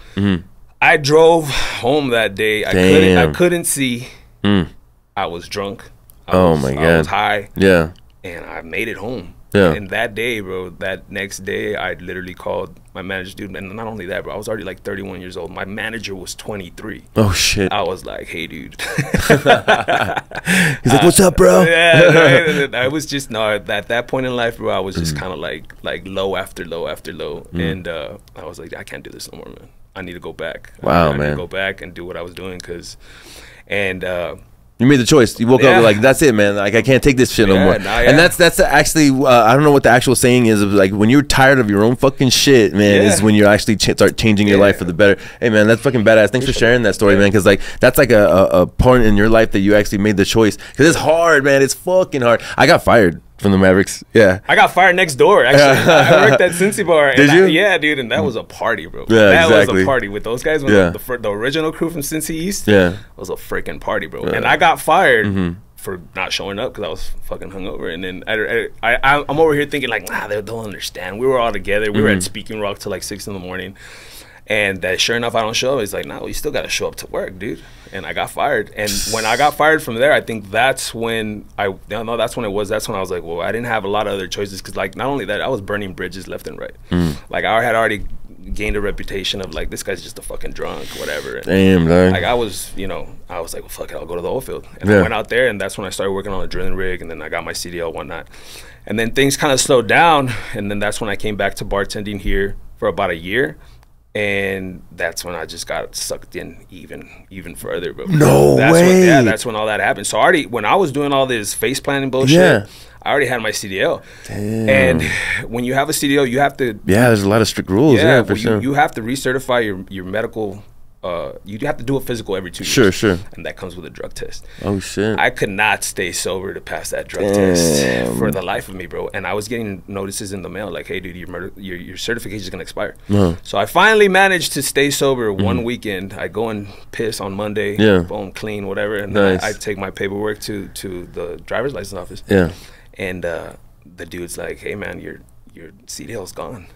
I drove home that day. I couldn't see. I was drunk. I was high. Yeah. And I made it home. Yeah. And that day, bro, that next day, I literally called my manager, dude. And not only that, bro, I was already like 31 years old. My manager was 23. Oh, shit. I was like, hey, dude. He's like, what's up, bro? Yeah. Right? I was just, at that point in life, bro, I was just kind of like low after low after low. And I was like, I can't do this no more, man. I need to go back. Wow, I man. need to go back and do what I was doing. You made the choice. You woke up like, that's it, man. Like, I can't take this shit no more. And that's actually, I don't know what the actual saying is. Of like, when you're tired of your own fucking shit, man, is when you actually start changing your life for the better. Hey, man, that's fucking badass. Thanks for sharing that story, man. Because like, that's like a point in your life that you actually made the choice. Because it's hard, man. It's fucking hard. I got fired from the Mavericks. Yeah, I got fired next door. Actually, I worked at Cincy Bar. Did you? Yeah, dude, and that was a party, bro. Yeah, that exactly. was a party with those guys. When the original crew from Cincy East. Yeah, it was a freaking party, bro. And I got fired for not showing up because I was fucking hungover. And then I'm over here thinking like, nah, they don't understand. We were all together. We were at Speaking Rock till like 6 in the morning. And sure enough, I don't show up. He's like, no, you still got to show up to work, dude. And I got fired. And when I got fired from there, I think that's when that's when it was. That's when I was like, well, I didn't have a lot of other choices. Because, like, not only that, I was burning bridges left and right. Like, I had already gained a reputation of, like, this guy's just a fucking drunk, whatever. And, damn, dog. like, I was, I was like, well, fuck it, I'll go to the oil field. And I went out there, and that's when I started working on a drilling rig. And then I got my CDL and whatnot. And then things kind of slowed down. And then that's when I came back to bartending here for about a year. And that's when I just got sucked in even further, bro. No way. That's when all that happened. So when I was doing all this face planning bullshit, I already had my CDL. Damn. And when you have a CDL, you have to. Yeah, there's a lot of strict rules. Yeah, for sure. You have to recertify your medical. You have to do a physical every 2 years. Sure. And that comes with a drug test. Oh, shit. I could not stay sober to pass that drug test for the life of me, bro. And I was getting notices in the mail like, hey, dude, your certification is going to expire. So I finally managed to stay sober one weekend. I go and piss on Monday, boom, clean, whatever. And then I take my paperwork to the driver's license office. Yeah. And the dude's like, hey, man, your CDL's gone.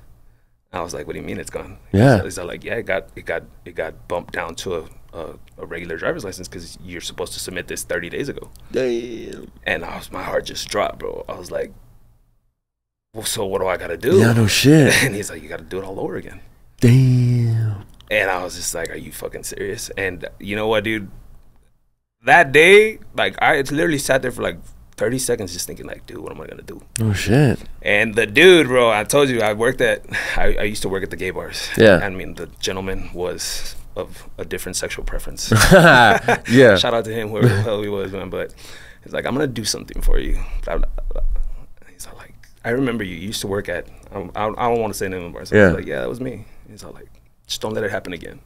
I was like, what do you mean it's gone? Yeah. He's like, yeah, it got bumped down to a regular driver's license because you're supposed to submit this 30 days ago. Damn. And my heart just dropped, bro. I was like, well, so what do I got to do? Yeah, no shit. And he's like, you got to do it all over again. Damn. And I was just like, are you fucking serious? And you know what, dude? That day, like, I literally sat there for like 30 seconds just thinking like, dude, what am I gonna do? Oh shit. And the dude, bro, I told you I used to work at the gay bars. Yeah. I mean, the gentleman was of a different sexual preference. Yeah. Shout out to him, whoever the hell he was, man. But he's like, I'm gonna do something for you. He's like, I remember you used to work at, I don't want to say the name of the bar. So I was like, yeah, that was me. He's all like, just don't let it happen again.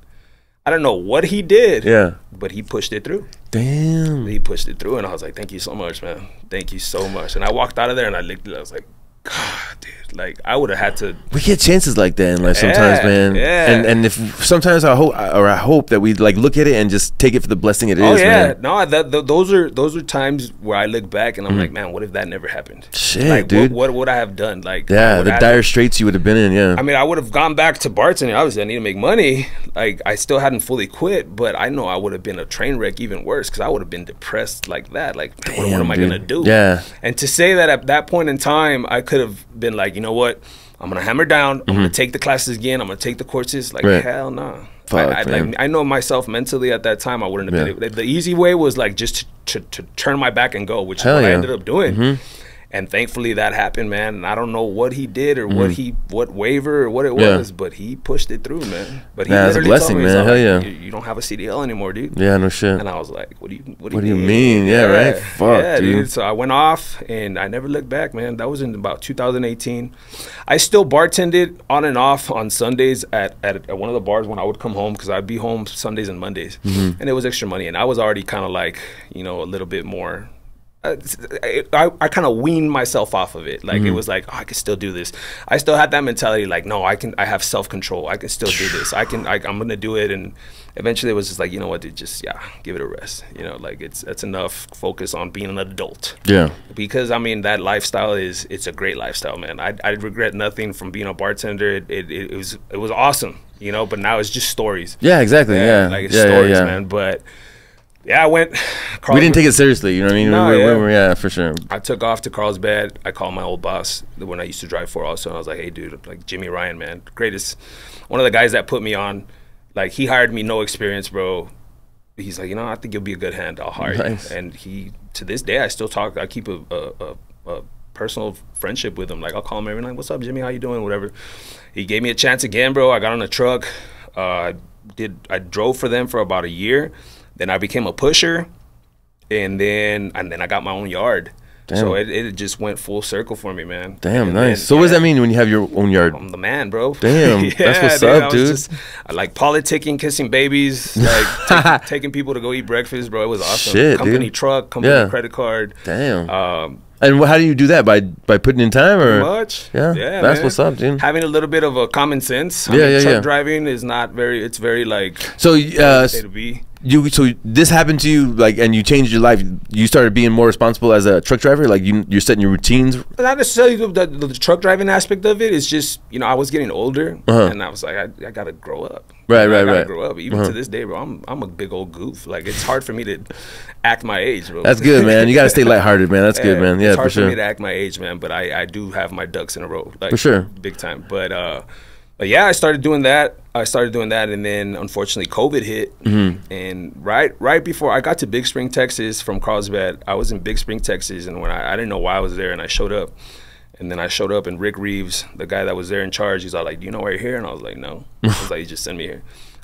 I don't know what he did, but he pushed it through. Damn. He pushed it through, and I was like, thank you so much, man. Thank you so much. And I walked out of there, and I looked at it. I was like, God, dude, like, I would have had to. We get chances like that in life sometimes, man. Yeah. And if sometimes I hope that we like look at it and just take it for the blessing it is. Oh yeah, man. No, those are times where I look back and I'm like, man, what if that never happened? Shit, like, dude. What would I have done? Like, yeah, the dire straits you would have been in. Yeah. I mean, I would have gone back to bartending. Obviously, I need to make money. Like, I still hadn't fully quit, but I know I would have been a train wreck even worse because I would have been depressed like that. Like, damn, what am I gonna do? Yeah. And to say that at that point in time, I could have been like, you know what? I'm gonna hammer down. I'm gonna take the classes again. I'm gonna take the courses. Like, hell no. Nah. I know myself mentally at that time. I wouldn't have been. The easy way was like just to turn my back and go, which is what I ended up doing. And thankfully that happened, man. And I don't know what he did or what waiver or what it was, but he pushed it through, man. But he that's a blessing, me, man. Hell yeah. You don't have a CDL anymore, dude. Yeah, no shit. And I was like, what do you mean? Yeah, right. Fuck, dude. So I went off and I never looked back, man. That was in about 2018. I still bartended on and off on Sundays at one of the bars when I would come home because I'd be home Sundays and Mondays, and it was extra money. And I was already kind of like, a little bit more. I kind of weaned myself off of it. Like, it was like, oh, I can still do this. I still had that mentality like, no, I have self-control. I can still do this. I'm going to do it. And eventually it was just like, you know what, dude, just, give it a rest. Like, it's enough focus on being an adult. Yeah. Because, I mean, that lifestyle it's a great lifestyle, man. I regret nothing from being a bartender. It was awesome, but now it's just stories. Yeah, exactly. Yeah. Like, it's stories, man. But yeah, I went. We didn't take it seriously, you know what I mean? No, yeah, for sure. I took off to Carlsbad. I called my old boss when I used to drive for also. And I was like, hey, dude, like Jimmy Ryan, man, greatest, one of the guys that put me on. Like, he hired me, no experience, bro. He's like, I think you'll be a good hand. I'll hire you. And he, to this day, I still talk. I keep a personal friendship with him. Like, I'll call him every night. What's up, Jimmy? How you doing? Whatever. He gave me a chance again, bro. I got on a truck. I drove for them for about a year. Then I became a pusher, and then I got my own yard. Damn. So it just went full circle for me, man. Damn, and nice. Then, so what does that mean when you have your own yard? I'm the man, bro. Damn, that's what's up, dude. I like politicking, kissing babies, like taking people to go eat breakfast, bro. It was awesome. Shit, company dude. truck, company credit card. Damn. And how do you do that? By putting in time, or pretty much? Yeah, that's man. what's up, dude. Having a little bit of a common sense. I mean, truck driving is not very. It's very like. So so this happened to you, like, and you changed your life. You started being more responsible as a truck driver. Like you're setting your routines. Not necessarily the truck driving aspect of it. It's just, you know, I was getting older, and I was like, I gotta grow up. Right. I gotta grow up. Even to this day, bro, I'm a big old goof. Like, it's hard for me to act my age, bro. That's good, man. You gotta stay lighthearted, man. That's good, man. Yeah, it's hard for sure. for me to act my age, man. But I do have my ducks in a row, like, for sure, big time. But yeah, I started doing that. And then unfortunately COVID hit, and right before I got to Big Spring, Texas from Carlsbad, I was in Big Spring, Texas, and when I didn't know why I was there, and I showed up. And then I showed up, and Rick Reeves, the guy that was there in charge, he's all like, "Do you know why you're here?" And I was like, "No." I was like, "You just sent me here."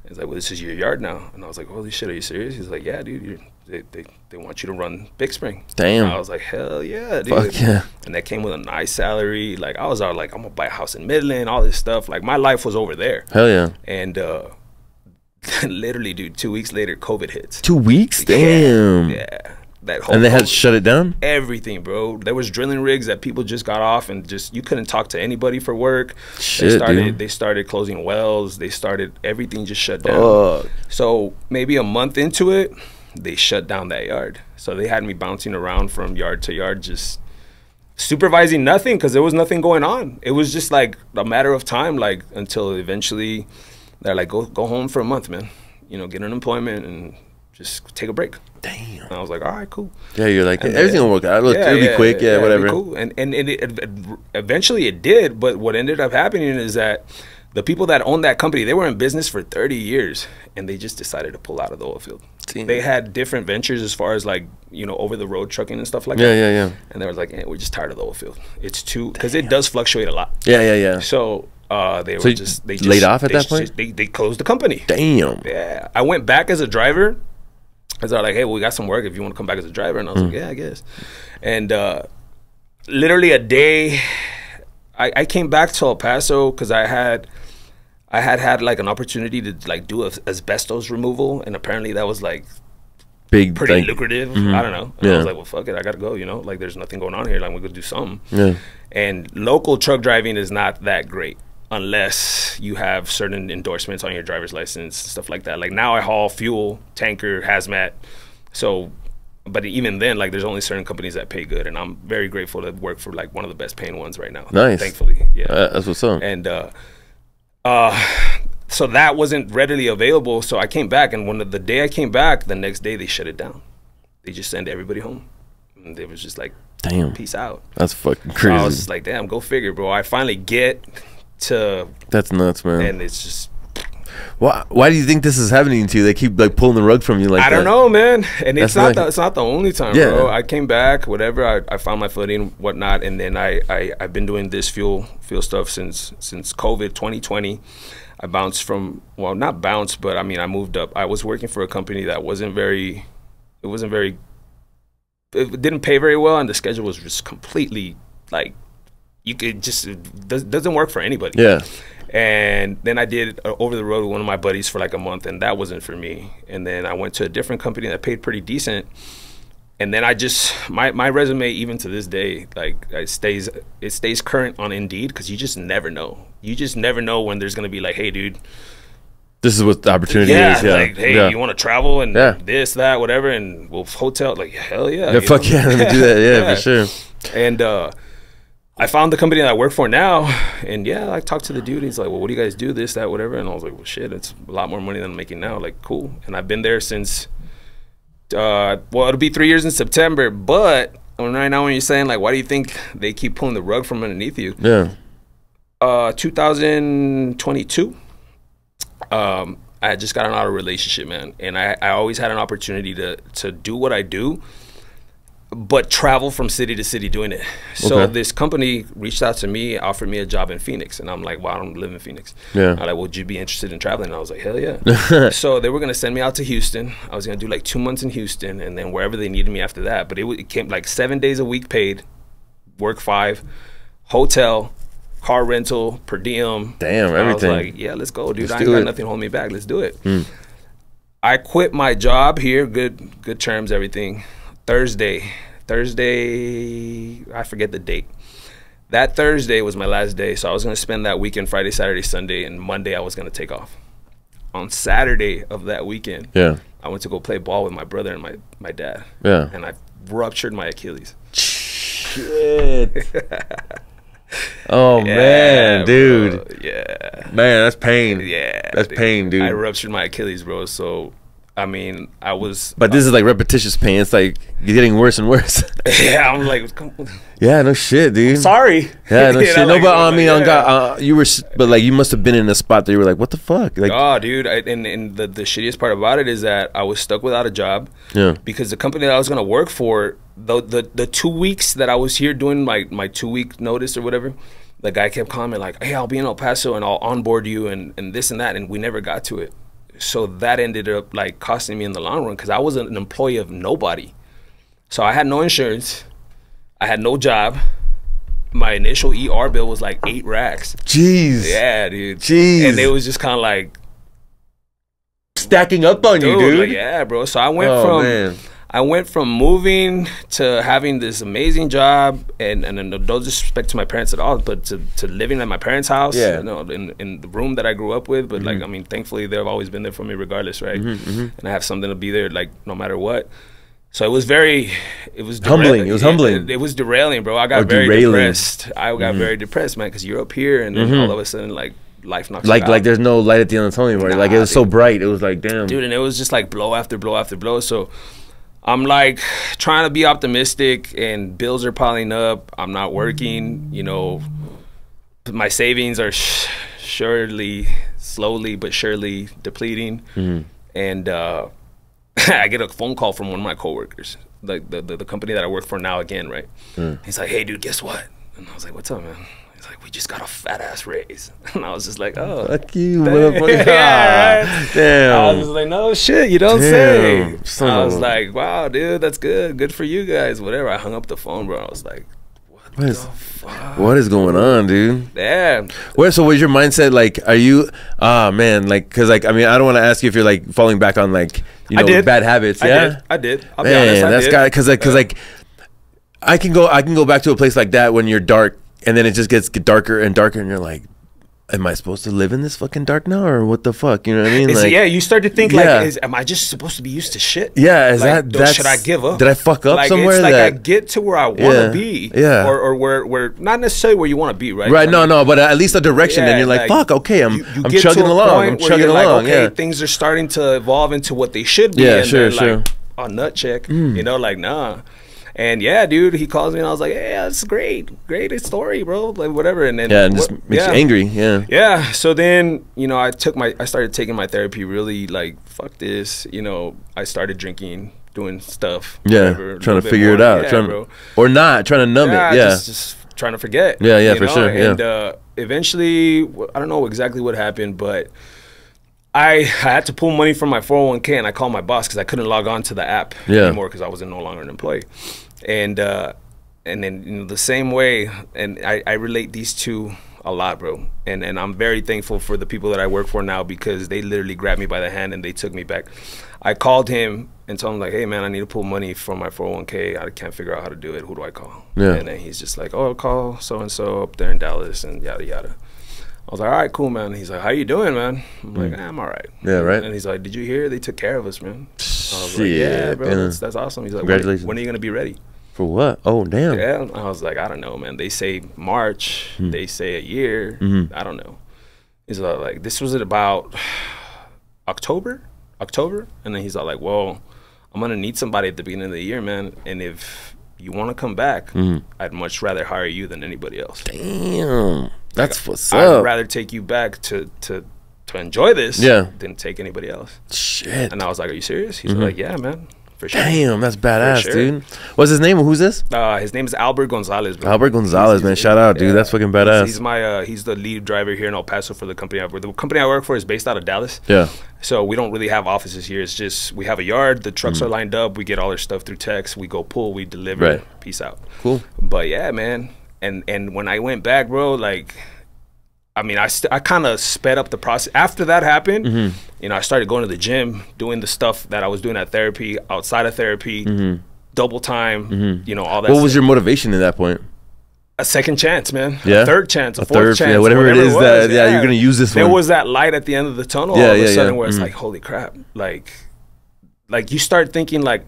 He's like, "Well, this is your yard now." And I was like, "Holy shit, are you serious?" He's like, "Yeah, dude, they want you to run Big Spring." Damn. And I was like, "Hell yeah, dude." Fuck yeah. And that came with a nice salary. Like, I was all like, I'm gonna buy a house in Midland, all this stuff. Like, my life was over there. Hell yeah. And literally, dude, 2 weeks later, COVID hits. 2 weeks? Damn. Yeah. That whole and they had to shut it down? Everything, bro. There was drilling rigs that people just got off, and just, you couldn't talk to anybody for work. Shit, they started closing wells. Everything just shut down. So maybe a month into it, they shut down that yard. So they had me bouncing around from yard to yard, just supervising nothing, because there was nothing going on. It was just like a matter of time, like, until eventually they're like, go home for a month, man. You know, get unemployment and just take a break. Damn. And I was like, all right, cool. Yeah, you're like, everything will work out. Look, it'll be quick, whatever. It'll be cool. And eventually it did, but what ended up happening is that the people that owned that company, they were in business for 30 years, and they just decided to pull out of the oil field. They had different ventures as far as, like, you know, over-the-road trucking and stuff like that. Yeah. And they was like, we're just tired of the oil field. It's too, because it does fluctuate a lot. Yeah. So they just laid off at that point? They closed the company. Damn. Yeah. I went back as a driver. I was like, hey, well, we got some work if you want to come back as a driver. And I was like, yeah, I guess. And literally a day, I came back to El Paso because I had like an opportunity to, like, do asbestos removal, and apparently that was like pretty lucrative. I don't know. And I was like, well, fuck it, I gotta go. You know, like, there's nothing going on here. Like, we could do something. Yeah. And local truck driving is not that great unless you have certain endorsements on your driver's license, stuff like that. Like, now I haul fuel, tanker, hazmat. So, but even then, like, there's only certain companies that pay good, and I'm very grateful to work for, like, one of the best paying ones right now. Nice. Thankfully. Yeah. That's what's up. And so that wasn't readily available. So I came back, and the day I came back, the next day they shut it down. They just sent everybody home. And they was just like, damn, peace out. That's fucking crazy. So I was just like, damn, go figure, bro. I finally get to. That's nuts, man. And it's just. Why do you think this is happening to you? They keep, like, pulling the rug from you like that. I don't know, man. And it's not the only time, bro. I came back, whatever. I found my footing, whatnot, and then I've been doing this fuel stuff since COVID 2020. I bounced from, well, not bounced, but I mean, I moved up. I was working for a company that it didn't pay very well, and the schedule was just completely, like, it doesn't work for anybody. Yeah. And then I did over the road with one of my buddies for like a month, and that wasn't for me. And then I went to a different company that paid pretty decent. And then I just, my resume, even to this day, like, it stays current on Indeed, because you just never know. You just never know when there's gonna be like, hey, dude, this is what the opportunity is. Yeah, like, hey, you want to travel and this, that, whatever, and we'll hotel. Like, hell yeah. Yeah, fuck yeah, let me do that. Yeah, for sure. And I found the company that I work for now, and I talked to the dude. He's like, well, what do you guys do, this, that, whatever? And I was like, well, shit, it's a lot more money than I'm making now. Like, cool. And I've been there since, it'll be 3 years in September, but right now when you're saying, like, why do you think they keep pulling the rug from underneath you? Yeah. 2022, I had just gotten out of a relationship, man. And I always had an opportunity to do what I do but travel from city to city doing it. So this company reached out to me, offered me a job in Phoenix, and I'm like, well, I don't live in Phoenix. I'm like, would you be interested in traveling? And I was like, hell yeah. So they were gonna send me out to Houston. I was gonna do like 2 months in Houston, and then wherever they needed me after that. But it came like 7 days a week paid, work 5, hotel, car rental, per diem. Damn, everything. I was like, yeah, let's go, dude. I ain't got nothing holding me back. Let's do it. I quit my job here, good terms, everything. Thursday, I forget the date. That Thursday was my last day, so I was gonna spend that weekend, Friday, Saturday, Sunday, and Monday I was gonna take off. On Saturday of that weekend, I went to go play ball with my brother and my dad. And I ruptured my Achilles. Shit. Oh man, dude. Bro. Yeah. Man, that's pain. Yeah. That's pain, dude. I ruptured my Achilles, bro. So I mean, I was. But this is like repetitious pain. It's like getting worse and worse. Yeah, I'm like. Yeah, no shit, dude. I'm sorry. Yeah, no shit. No, but I mean, on God, you were, but like you must have been in a spot that you were like, what the fuck? Like, oh, dude. And the shittiest part about it is that I was stuck without a job. Yeah. Because the company that I was gonna work for, the 2 weeks that I was here doing my 2-week notice or whatever, the guy kept calling me like, hey, I'll be in El Paso and I'll onboard you and this and that, and we never got to it. So that ended up like costing me in the long run because I was an employee of nobody. So I had no insurance. I had no job. My initial ER bill was like 8 racks. Jeez. Yeah, dude. Jeez. And it was just kind of like stacking up on you, dude. Like, yeah, bro. So I went from moving to having this amazing job, and no disrespect to my parents at all, but to living at my parents' house, you know, in the room that I grew up with. But like, I mean, thankfully they've always been there for me regardless, right? And I have something to be there, like no matter what. So it was humbling. It was humbling. It was derailing, bro. I got very depressed. I got very depressed, man, because you're up here, and then all of a sudden, like, life knocks you out. Like there's no light at the end of the tunnel anymore. Like it was so bright. It was like, damn, dude. And it was just like blow after blow after blow. So I'm like trying to be optimistic, and bills are piling up. I'm not working, you know. My savings are slowly but surely depleting. And I get a phone call from one of my coworkers, like the company that I work for now again, right? He's like, hey, dude, guess what? And I was like, what's up, man? He's like, we just got a fat ass raise. And I was just like, oh, fuck you, motherfucker. Yeah, right? Damn. I was just like, no shit, you don't say. I was like, wow, dude, that's good. Good for you guys. Whatever. I hung up the phone, bro. I was like, what is going on, dude? Yeah. So was your mindset like, are you, man, like, cause like, I mean, I don't want to ask you if you're like falling back on like, you know, bad habits. Yeah, I did. I'll be honest, I did. Cause like, I can go back to a place like that when you're dark, and then it just gets darker and darker, and you're like, am I supposed to live in this fucking dark now, or what the fuck? You know what I mean? Like, yeah, you start to think like, am I just supposed to be used to shit? Yeah, is like, should I give up? Did I fuck up like, somewhere? It's like I get to where I want to be, or where not necessarily where you want to be, right? Right, no, but at least a direction, and you're like, fuck, okay, I'm chugging along, I'm chugging along. Okay, things are starting to evolve into what they should be. Yeah, sure. Like, oh, nut check, you know, like nah. And yeah, dude, he calls me and I was like, yeah, that's great story, bro, like whatever. And then and just makes you angry. Yeah. So then, you know, I started taking my therapy really like, fuck this. You know, I started drinking, doing stuff. Yeah, whatever, trying to figure it out, trying to numb it. Yeah, just trying to forget. Yeah, for sure. And eventually, I don't know exactly what happened, but I had to pull money from my 401k, and I called my boss because I couldn't log on to the app anymore because I was no longer an employee. And then, you know, the same way, and I relate these two a lot, bro. And I'm very thankful for the people that I work for now, because they literally grabbed me by the hand and they took me back. I called him and told him like, hey man, I need to pull money from my 401k. I can't figure out how to do it. Who do I call? And then he's just like, oh, call so-and-so up there in Dallas and yada yada. I was like, all right, cool, man. He's like, how you doing, man? I'm like, I'm all right. Yeah, right. And he's like, did you hear? They took care of us, man. I was like, yeah, bro, that's awesome. He's like, congratulations. When are you going to be ready? For what? Oh, damn. Yeah, I was like, I don't know, man. They say March. They say a year. I don't know. He's like, this was at about October? And then he's like, well, I'm going to need somebody at the beginning of the year, man. And if you want to come back, I'd much rather hire you than anybody else. Damn. That's what's up. I'd rather take you back to enjoy this than take anybody else. Shit. And I was like, are you serious? He's like, yeah, man. For sure. Damn, that's badass, dude. What's his name? Who's this? His name is Albert Gonzalez, bro. Albert Gonzalez, man. Shout out, dude. That's fucking badass. He's the lead driver here in El Paso for the company I work. The company I work for is based out of Dallas. Yeah. So we don't really have offices here. It's just we have a yard. The trucks are lined up. We get all our stuff through text. We go pull. We deliver. Right. Peace out. Cool. But yeah, man. And when I went back, bro, like, I mean, I kind of sped up the process. After that happened, you know, I started going to the gym, doing the stuff that I was doing at therapy, outside of therapy, double time, you know, all that. What was your motivation at that point? A second chance, man. Yeah. A third chance, a fourth chance. Whatever it is that, you're going to use this one. There was that light at the end of the tunnel all of a sudden where it's like, holy crap. Like you start thinking like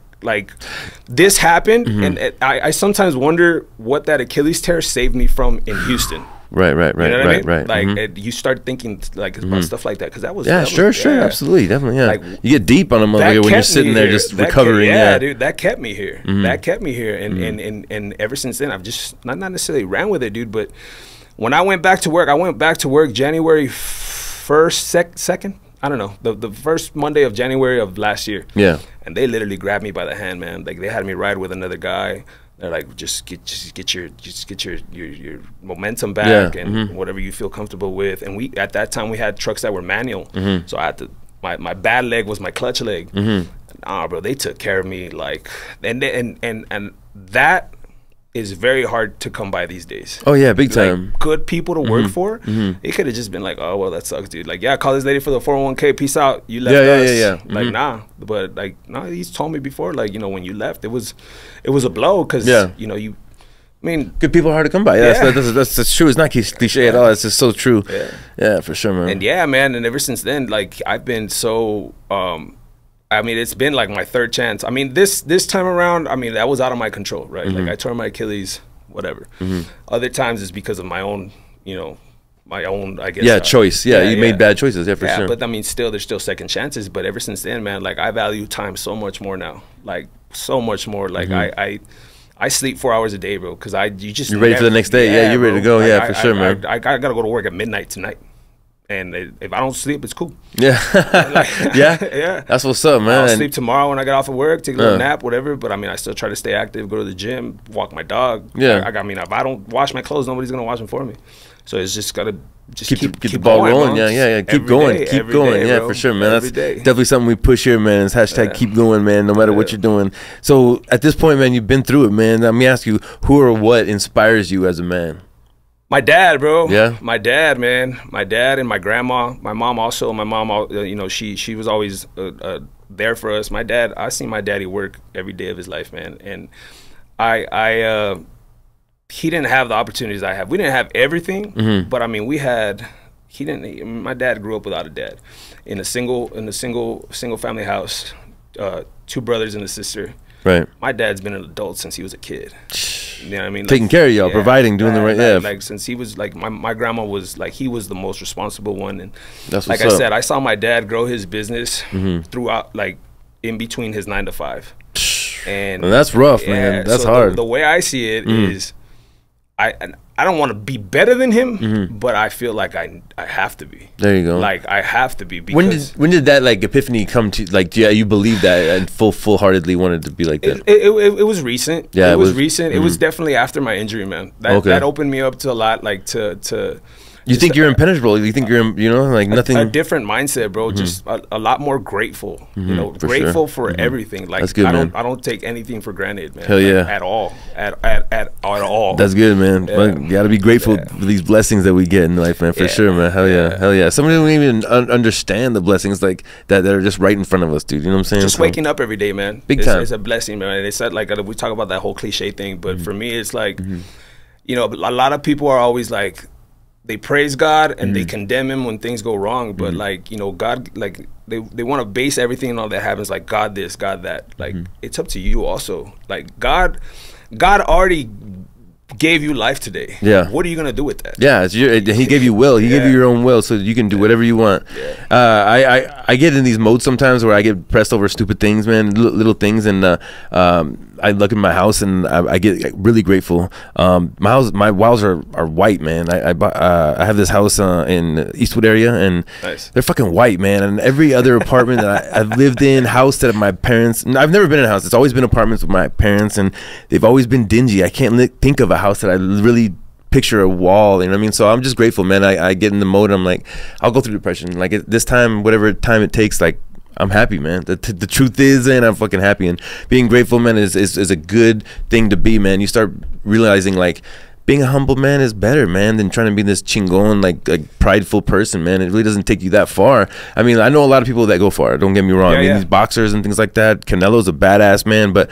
this happened, and I sometimes wonder what that Achilles tear saved me from in Houston. Right. You know what I mean? Like you start thinking like about stuff like that because that was sure, absolutely, definitely, yeah. Like, you get deep on them when you're sitting there just recovering. Dude, that kept me here. That kept me here, and ever since then I've just not necessarily ran with it, dude. But when I went back to work, January 1st, 2nd. I don't know, the first Monday of January of last year. Yeah. And they literally grabbed me by the hand, man. Like they had me ride with another guy. They're like, just get your momentum back and whatever you feel comfortable with. And at that time we had trucks that were manual, so I had to. My bad leg was my clutch leg. Nah, bro, they took care of me like, and that is very hard to come by these days. Oh yeah, big time. Like, good people to work for. It could have just been like, oh well, that sucks, dude. Like, yeah, call this lady for the 401k. Peace out. You left us. Like, nah. But like, nah. He's told me before, like, you know, when you left, it was a blow because you know I mean, good people are hard to come by. Yeah, that's true. It's not cliche at all. It's just so true. Yeah, for sure, man. And yeah, man. And ever since then, like, I've been so. I mean, it's been like my third chance. I mean, this time around, I mean, that was out of my control, right? Like, I tore my Achilles, whatever. Other times it's because of my own, you know, I guess. Yeah, choice. Yeah, you made bad choices. Yeah, for sure. But I mean, there's still second chances. But ever since then, man, like, I value time so much more now. Like, so much more. Like, I sleep 4 hours a day, bro, because you're ready for the next day. Yeah, you're ready to go. Like, yeah, for sure, man. I got to go to work at midnight tonight. And if I don't sleep, it's cool. Yeah. Like, yeah. That's what's up, man. I'll sleep tomorrow when I get off of work, take a little nap, whatever. But I mean, I still try to stay active, go to the gym, walk my dog. Yeah. I mean, if I don't wash my clothes, nobody's going to wash them for me. So it's just got to keep the ball rolling. Yeah. Keep going. Yeah, for sure, man. That's definitely something we push here, man. It's hashtag keep going, man, no matter what you're doing. So at this point, man, you've been through it, man. Let me ask you, who or what inspires you as a man? My dad, bro. Yeah. My dad, man. My dad and my grandma. My mom also. My mom, you know, she was always there for us. My dad, I seen my daddy work every day of his life, man. And he didn't have the opportunities I have. We didn't have everything, but I mean, my dad grew up without a dad in a single family house, 2 brothers and a sister. Right. My dad's been an adult since he was a kid. You know what I mean? Like, taking care of y'all, providing, doing the right. Like since he was like my grandma was like, he was the most responsible one, and that's like I said, I saw my dad grow his business throughout, like in between his 9 to 5, and that's rough, man. That's hard. The way I see it is, I don't want to be better than him, but I feel like I have to be. There you go. Like I have to be. Because when did that like epiphany come to? Like, yeah, you believe that and full-heartedly wanted to be like that? It was recent. Yeah, it was recent. It was definitely after my injury, man. That opened me up to a lot, like to. You think you're impenetrable? You think you're, you know, like nothing. A different mindset, bro. Just a lot more grateful. You know, grateful for everything. Like, that's good, I don't take anything for granted, man. Hell yeah, at all, at all. That's good, man. Yeah. You got to be grateful for these blessings that we get in life, man. For sure, man. Hell yeah, hell yeah. Some don't even understand the blessings like that are just right in front of us, dude. You know what I'm saying? Just waking up every day, man. Big time. It's a blessing, man. They said like we talk about that whole cliche thing, but for me, it's like, you know, a lot of people are always like, they praise God and they condemn him when things go wrong, but like, you know, God, like they want to base everything on that happens, like God this, God that. Like it's up to you also. Like God already gave you life today. Yeah. What are you gonna do with that? Yeah, he gave you will. He gave you your own will, so you can do whatever you want. Yeah. I get in these modes sometimes where I get pressed over stupid things, man, little things, and I look in my house and I get really grateful. My walls are white, man. I have this house in Eastwood area, and they're fucking white, man. And every other apartment that I've lived in, house that my parents, I've never been in a house. It's always been apartments with my parents, and they've always been dingy. I can't think of a house that I really picture a wall, you know what I mean? So I'm just grateful, man. I get in the mode. I'm like, I'll go through depression. Like this time, whatever time it takes, like I'm happy, man. The truth is, and I'm fucking happy. And being grateful, man, is a good thing to be, man. You start realizing like being a humble man is better, man, than trying to be this chingon, like prideful person, man. It really doesn't take you that far. I mean, I know a lot of people that go far. Don't get me wrong. I mean, these boxers and things like that. Canelo's a badass man, but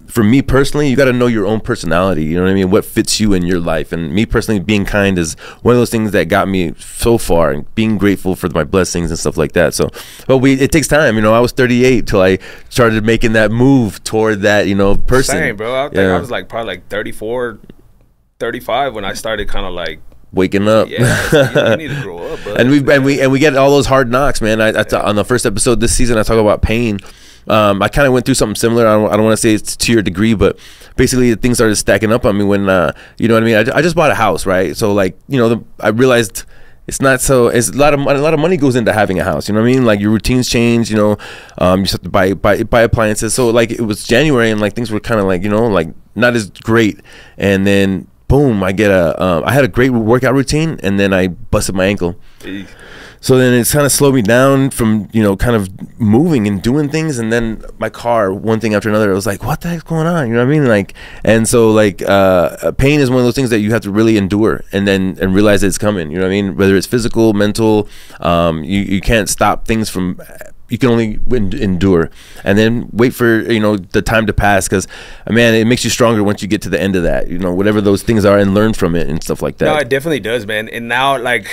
for me personally, you got to know your own personality. You know what I mean? What fits you in your life. And me personally, being kind is one of those things that got me so far, and being grateful for my blessings and stuff like that. So, but it takes time. You know, I was 38 till I started making that move toward that, you know, person. Same, bro. I think I was like probably like 34, 35 when I started kind of like waking up. Yeah, you need to grow up, bro. and we get all those hard knocks, man. On the first episode this season, I talk about pain. I kind of went through something similar. I don't want to say it's to your degree, but basically things started stacking up on me when you know what I mean. I just bought a house, right? So like, you know, I realized it's not so. It's a lot of money goes into having a house. You know what I mean? Like your routines change. You know, you just have to buy appliances. So like it was January and like things were kind of like, you know, like not as great. And then boom, I had a great workout routine, and then I busted my ankle. So then it's kind of slowed me down from, you know, kind of moving and doing things. And then my car, one thing after another, I was like, what the heck's going on? You know what I mean? Like, and so like pain is one of those things that you have to really endure and realize that it's coming. You know what I mean? Whether it's physical, mental, you can't stop things from. You can only endure and then wait for, you know, the time to pass, because man, it makes you stronger once you get to the end of that, you know, whatever those things are, and learn from it and stuff like that. No, it definitely does, man. And now like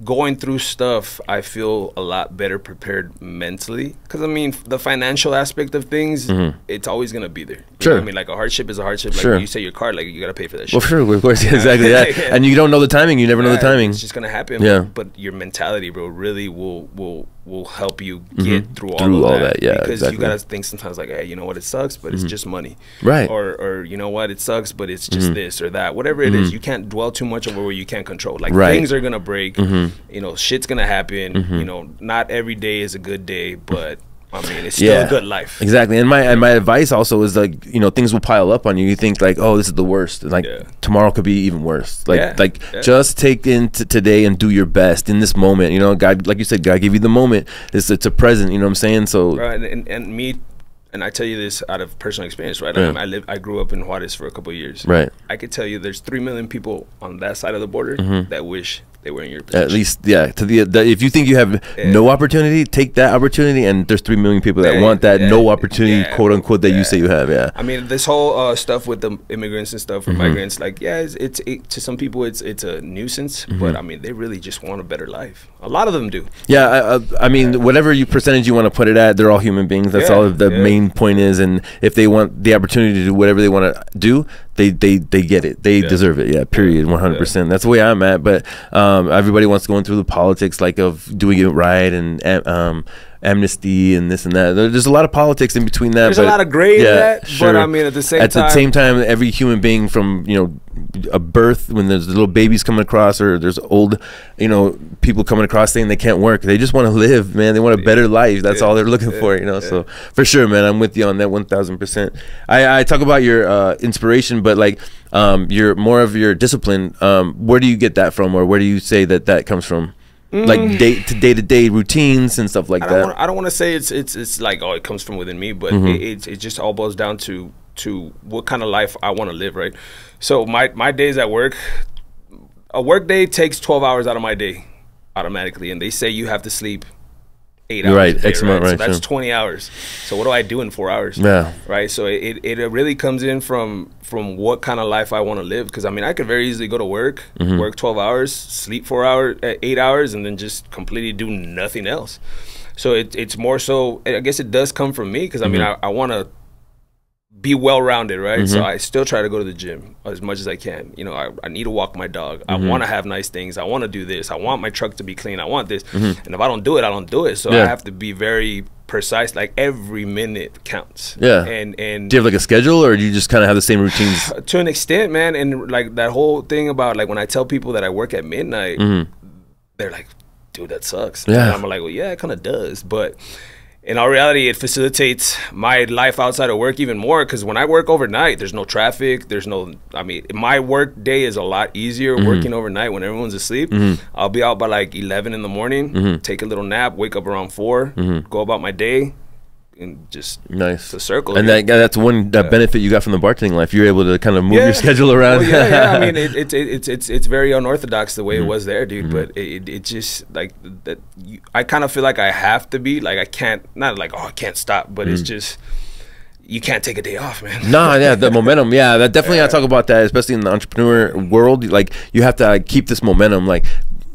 going through stuff, I feel a lot better prepared mentally, because I mean the financial aspect of things, it's always gonna be there. You know what I mean, like a hardship is a hardship. Like you say your car, like you gotta pay for that shit. Well, sure, of course, exactly. Yeah. And you don't know the timing. You never know the timing. It's just gonna happen. Yeah. But your mentality, bro, really will help you get through all that. Yeah, because you gotta think sometimes like, hey, you know what, it sucks, but it's just money, right? Or you know what, it sucks, but it's just this or that, whatever it is. You can't dwell too much over where you can't control. Like things are gonna break, you know, shit's gonna happen. You know, not every day is a good day, but I mean, it's still a good life. Exactly. And my advice also is like, you know, things will pile up on you. You think like, oh, this is the worst. Like tomorrow could be even worse. Like just take into today and do your best in this moment. You know, God, like you said, God gave you the moment. It's a present. You know what I'm saying? So right. And me, and I tell you this out of personal experience, right? I grew up in Juarez for a couple of years. Right. I could tell you there's 3 million people on that side of the border that wish they were in your position. At least, yeah. If you think you have no opportunity, take that opportunity. And there's 3 million people that want that no opportunity, quote unquote, that you say you have. Yeah. I mean, this whole stuff with the immigrants and stuff, or migrants, like, it's to some people it's a nuisance, but I mean, they really just want a better life. A lot of them do. Yeah. I mean, whatever percentage you want to put it at, they're all human beings. That's all the main point is. And if they want the opportunity to do whatever they want to do, they get it. They deserve it. Yeah. Period. 100%. That's the way I'm at. But everybody wants to go through the politics, like of doing it right and amnesty and this and that. There's a lot of politics in between that. There's a lot of gray in that. But I mean, at the same time, every human being, from, you know, a birth, when there's little babies coming across, or there's old, you know, people coming across saying they can't work, they just want to live, man. They want a better life. That's all they're looking for, you know. So for sure, man, I'm with you on that 1000%. I talk about your inspiration, but like your more of your discipline, where do you get that from, or where do you say that comes from? Like day to day routines and stuff like that. I don't want to say it's like, oh, it comes from within me, but it just all boils down to what kind of life I want to live, right? So my days at work, a work day takes 12 hours out of my day automatically, and they say you have to sleep 8 hours. Right, a day, excellent, right? So that's 20 hours. So what do I do in 4 hours? Yeah. Right. So it really comes in from what kind of life I want to live. Because I mean, I could very easily go to work, work 12 hours, sleep 8 hours, and then just completely do nothing else. So it's more so, I guess it does come from me, because I mean, I want to be well-rounded, right? So I still try to go to the gym as much as I can. You know, I need to walk my dog. I want to have nice things. I want to do this. I want my truck to be clean. I want this. And if I don't do it, I don't do it. So I have to be very precise. Like every minute counts. Yeah. And do you have like a schedule, or do you just kind of have the same routines? To an extent, man. And like that whole thing about like when I tell people that I work at midnight, they're like, dude, that sucks. Yeah. And I'm like, well, yeah, it kind of does. But in all reality, it facilitates my life outside of work even more, because when I work overnight, there's no traffic. There's no, I mean, my work day is a lot easier working overnight when everyone's asleep. I'll be out by like 11 in the morning, take a little nap, wake up around 4, go about my day, and just the circle. And that's one benefit you got from the bartending life. You're able to kind of move your schedule around. Well, yeah. I mean, it's very unorthodox the way it was there, dude. But it just like that. I kind of feel like I have to be like, I can't, not like, oh, I can't stop, but it's just, you can't take a day off, man. No, yeah, the momentum, yeah, that definitely. I talk about that, especially in the entrepreneur world. Like, you have to keep this momentum. Like,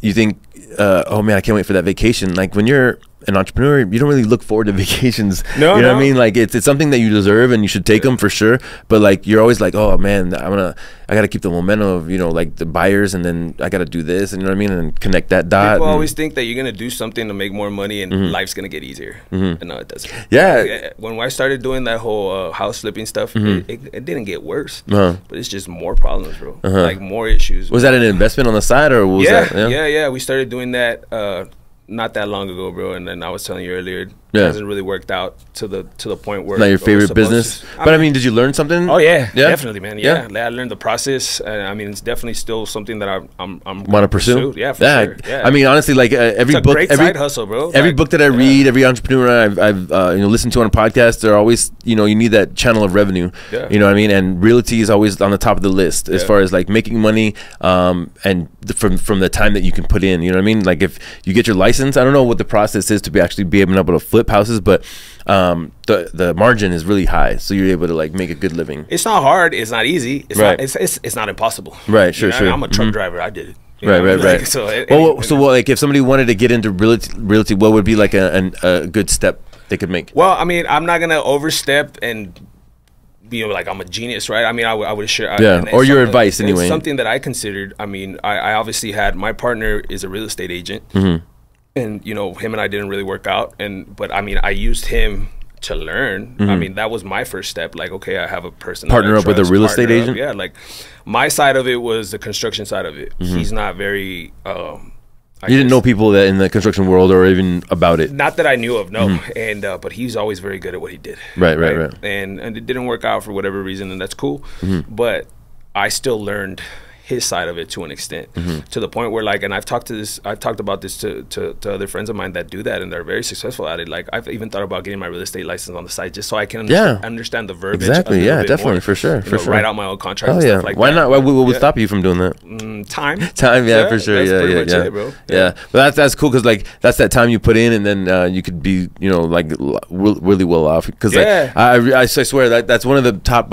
you think, oh man, I can't wait for that vacation. Like, when you're an entrepreneur, you don't really look forward to vacations. No, you know what I mean? Like, it's something that you deserve and you should take them for sure. But like, you're always like, oh man, I gotta keep the momentum of, you know, like the buyers, and then I gotta do this, and you know what I mean, and connect that dot. People always think that you're gonna do something to make more money and life's gonna get easier. And no, it doesn't. Yeah. When I started doing that whole house flipping stuff, it didn't get worse, but it's just more problems, bro. Like more issues. Was that an investment on the side, or was that? Yeah. We started doing that not that long ago, bro. And then I was telling you earlier, it hasn't really worked out to the point where not your favorite business. But I mean, did you learn something? Oh yeah, definitely, man. Yeah, I learned the process. I mean, it's definitely still something that I'm want to pursue. Yeah, for sure. Yeah. I mean, honestly, like every book, great side hustle, bro. Every book that I read, every entrepreneur I've listened to on a podcast, they're always, you know, you need that channel of revenue. Yeah. You know what I mean? And realty is always on the top of the list as far as like making money, and from the time that you can put in. You know what I mean? Like, if you get your license, I don't know what the process is to actually be able to flip houses, but the margin is really high, so you're able to like make a good living. It's not hard, it's not easy, it's not impossible. Right, sure. I'm a truck driver, I did it. Right. So like, if somebody wanted to get into realty, what would be like a good step they could make? Well, I mean, I'm not gonna overstep and be like I'm a genius, right? I mean, I would share. Or your advice anyway. Something that I considered. I mean, I obviously had, my partner is a real estate agent. And you know, him and I didn't really work out, but I mean, I used him to learn. I mean, that was my first step. Like, okay, I have a person partner up with a real estate agent. Yeah, like my side of it was the construction side of it. He's not very. You didn't know people that in the construction world, or even about it. Not that I knew of, no. And but he's always very good at what he did. Right. And it didn't work out for whatever reason, and that's cool. But I still learned his side of it to an extent, to the point where, like, and I've talked about this to other friends of mine that do that, and they're very successful at it. Like, I've even thought about getting my real estate license on the side, just so I can understand the verbiage. Exactly. Yeah, definitely, for sure. Write out my own contract. And stuff like Why not? What would stop you from doing that? Time. Yeah, for sure. That's pretty much it, bro. Yeah, but that's cool, because like that's that time you put in, and then you could be, you know, like really well off. Because like, I swear that's one of the top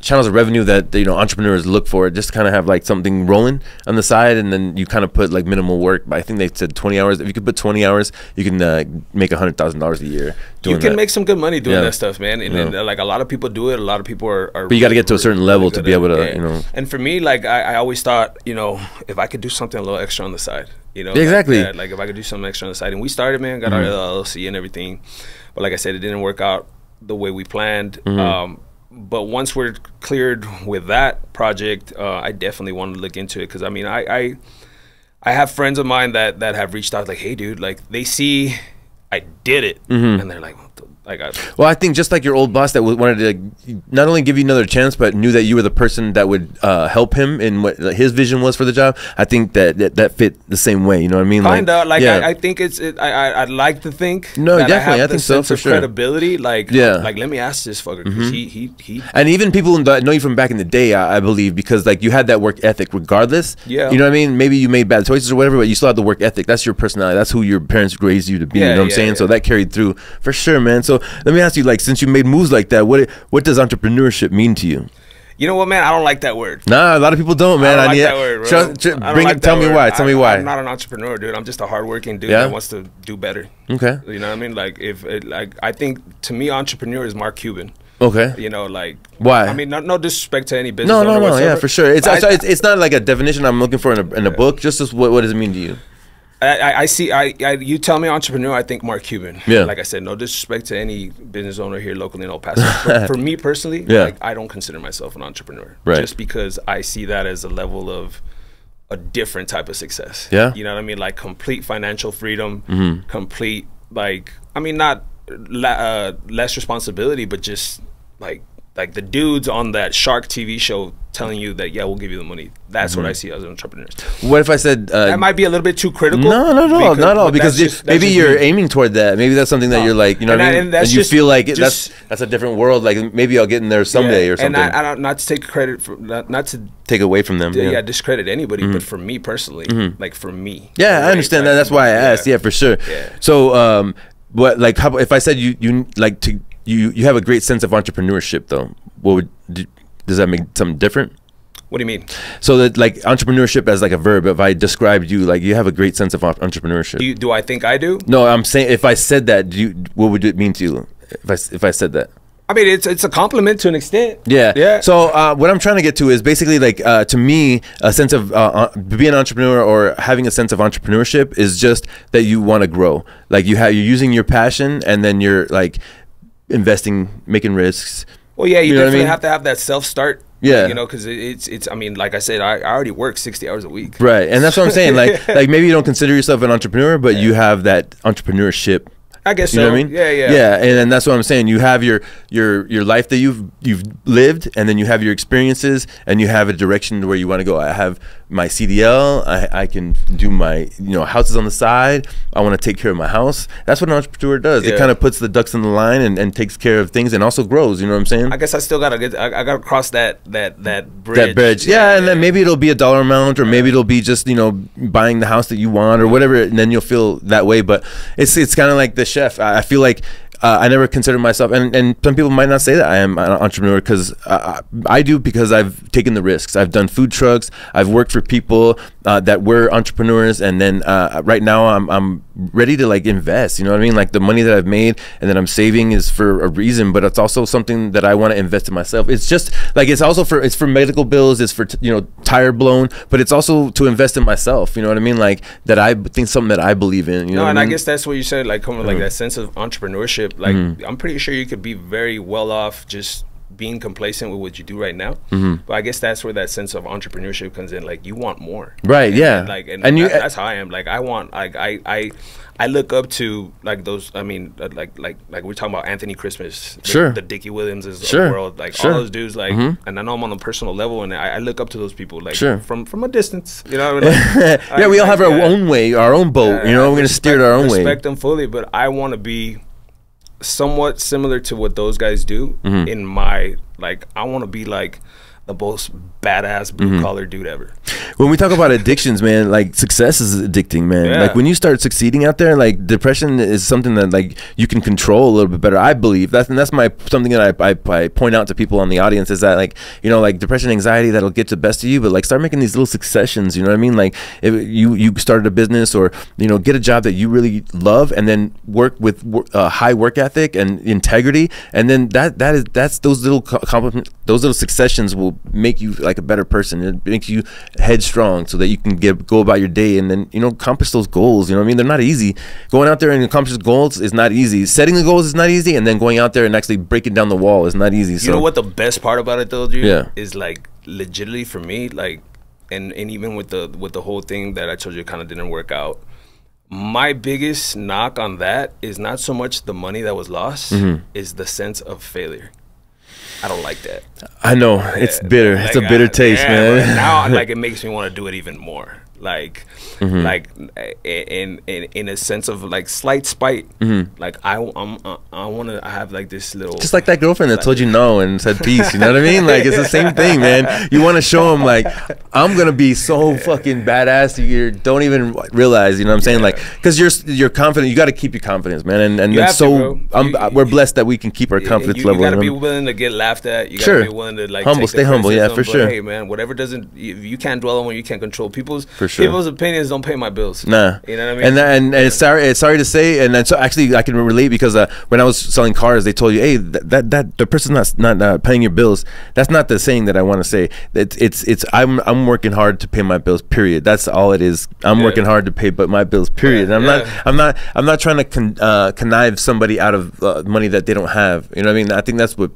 channels of revenue that, you know, entrepreneurs look for, just to kind of have like something rolling on the side, and then you kind of put like minimal work. But I think they said 20 hours. If you could put 20 hours, you can make $100,000 a year doing that. You can make some good money doing that stuff, man. And like, a lot of people do it. A lot of people are but you got to get to a certain level to be able to, you know. And for me, like, I always thought, you know, if I could do something a little extra on the side, you know. Exactly. Like if I could do something extra on the side. And we started, man, got our LLC and everything. But like I said, it didn't work out the way we planned. But once we're cleared with that project, I definitely want to look into it, because I mean, I have friends of mine that have reached out, like, hey, dude, like, they see I did it, and they're like, well, I think just like your old boss that wanted to not only give you another chance, but knew that you were the person that would help him in what his vision was for the job. I think that fit the same way. You know what I mean? Kinda. Like, I think I'd like to think. No, that definitely. I think so, for sure. Credibility. Like, like, let me ask this fucker, because he. And even people that know you from back in the day, I believe, because like you had that work ethic regardless. Yeah. You know what I mean? Maybe you made bad choices or whatever, but you still had the work ethic. That's your personality. That's who your parents raised you to be. You know what I'm saying? So that carried through for sure, man. So let me ask you, like, since you made moves like that, what does entrepreneurship mean to you? You know what, man? I don't like that word. Nah, a lot of people don't, man. I don't like that word, bro. Tell me why. Tell me why. I'm not an entrepreneur, dude. I'm just a hardworking dude that wants to do better. Okay. You know what I mean? Like, I think, to me, entrepreneur is Mark Cuban. Okay. You know, like, why? I mean, no disrespect to any business. No, yeah, for sure. It's not like a definition I'm looking for in a book. Just as what does it mean to you? I see. You tell me entrepreneur, I think Mark Cuban. Yeah. Like I said, no disrespect to any business owner here locally in El Paso. But for me personally, like, I don't consider myself an entrepreneur. Right. Just because I see that as a level of a different type of success. Yeah. You know what I mean? Like complete financial freedom, complete, like, I mean, not less responsibility, but just like the dudes on that Shark TV show telling you that, yeah, we'll give you the money. That's what I see as entrepreneurs. What if I said that might be a little bit too critical? No, not at all. Because maybe you're aiming toward that. Maybe that's something that you're like, you know what I mean? And you feel like that's a different world. Like maybe I'll get in there someday or something. And I don't, not to take credit for, not to take away from them. Yeah, discredit anybody, but for me personally, like for me. Yeah, I understand that. That's why I asked. Yeah, for sure. Yeah. So, what, like, how, if I said you like to you have a great sense of entrepreneurship though, what would does that make something different? What do you mean? So that, like, entrepreneurship as like a verb, if I described you, like, you have a great sense of entrepreneurship. Do I think I do? No, I'm saying if I said that, what would it mean to you if I said that? I mean, it's a compliment to an extent. Yeah. Yeah. So what I'm trying to get to is basically like, to me, a sense of being an entrepreneur or having a sense of entrepreneurship is just that you want to grow. Like you're using your passion and then you're like investing, making risks. Well, yeah, you definitely have to have that self-start. Yeah, you know, because it's. I mean, like I said, I already work 60 hours a week. Right, and that's what I'm saying. Like maybe you don't consider yourself an entrepreneur, but you have that entrepreneurship. I guess you know what I mean? Yeah, and that's what I'm saying. You have your life that you've lived, and then you have your experiences, and you have a direction to where you want to go. I have my CDL. I can do my houses on the side. I want to take care of my house. That's what an entrepreneur does. It kind of puts the ducks in the line and takes care of things, and also grows. You know what I'm saying? I guess I still gotta get. I gotta cross that bridge. That bridge. Yeah, and then maybe it'll be a dollar amount, or maybe it'll be just buying the house that you want or whatever, and then you'll feel that way. But it's kind of like the chef. I feel like I never considered myself, and some people might not say that I am an entrepreneur, because I do, because I've taken the risks. I've done food trucks. I've worked for people that were entrepreneurs, and then right now I'm ready to like invest. You know what I mean? Like the money that I've made and that I'm saving is for a reason, but it's also something that I want to invest in myself. It's just like it's for medical bills. It's for tire blown, but it's also to invest in myself. You know what I mean? Like that I think something that I believe in. You know, and I mean? I guess that's what you said. Like coming like that sense of entrepreneurship. Like I'm pretty sure you could be very well off just being complacent with what you do right now. But I guess that's where that sense of entrepreneurship comes in. Like you want more, right? Yeah. And that's how I am. Like I want. Like I look up to like those. I mean, like we're talking about Anthony Christmas, the Dickie Williamses of the world, like all those dudes. Like, and I know I'm on a personal level, and I look up to those people, like from a distance. You know what I mean? Like, yeah, we all have our own way, our own boat. We're gonna steer it our own way. Respect them fully, but I want to be somewhat similar to what those guys do in my, like, I want to be like the most badass blue collar dude ever. When we talk about addictions, man, like success is addicting, man. Like when you start succeeding out there, like depression is something that like you can control a little bit better. I believe that's something that I point out to people on the audience, is that like like depression, anxiety, that'll get the best of you, but like start making these little successions. You know what I mean? Like if you started a business, or get a job that you really love, and then work with high work ethic and integrity, and then that's those little successions will make you like a better person. It makes you headstrong so that you can go about your day and then accomplish those goals. You know what I mean? They're not easy. Going out there and accomplishing goals is not easy. Setting the goals is not easy, and then going out there and actually breaking down the wall is not easy. So you know what the best part about it though, dude, is like legitimately for me, like and even with the whole thing that I told you kind of didn't work out, my biggest knock on that is not so much the money that was lost, is the sense of failure. I don't like that. I know, it's bitter. Like, it's a bitter taste, man. Now, like, it makes me want to do it even more. Like, like in a sense of like slight spite. Like I want to have like this little, just like that girlfriend that told you no and said peace. You know what I mean? Like it's the same thing, man. You want to show them like I'm gonna be so fucking badass. You don't even realize. You know what I'm saying? Like because you're confident. You got to keep your confidence, man. And it's so we're blessed that we can keep our confidence level. You got to be willing to get laughed at. You got to be willing to like stay humble. Yeah, for sure. Hey, man, whatever doesn't you can't dwell on what you can't control. People's opinions don't pay my bills. Nah, you know what I mean. And it's sorry to say, and so actually I can relate because when I was selling cars, they told you, hey, that the person's not paying your bills. That's not the saying that I want to say. I'm I'm working hard to pay my bills, period. That's all it is. I'm working hard to pay but my bills, period. I'm not trying to connive somebody out of money that they don't have. You know what I mean? I think that's what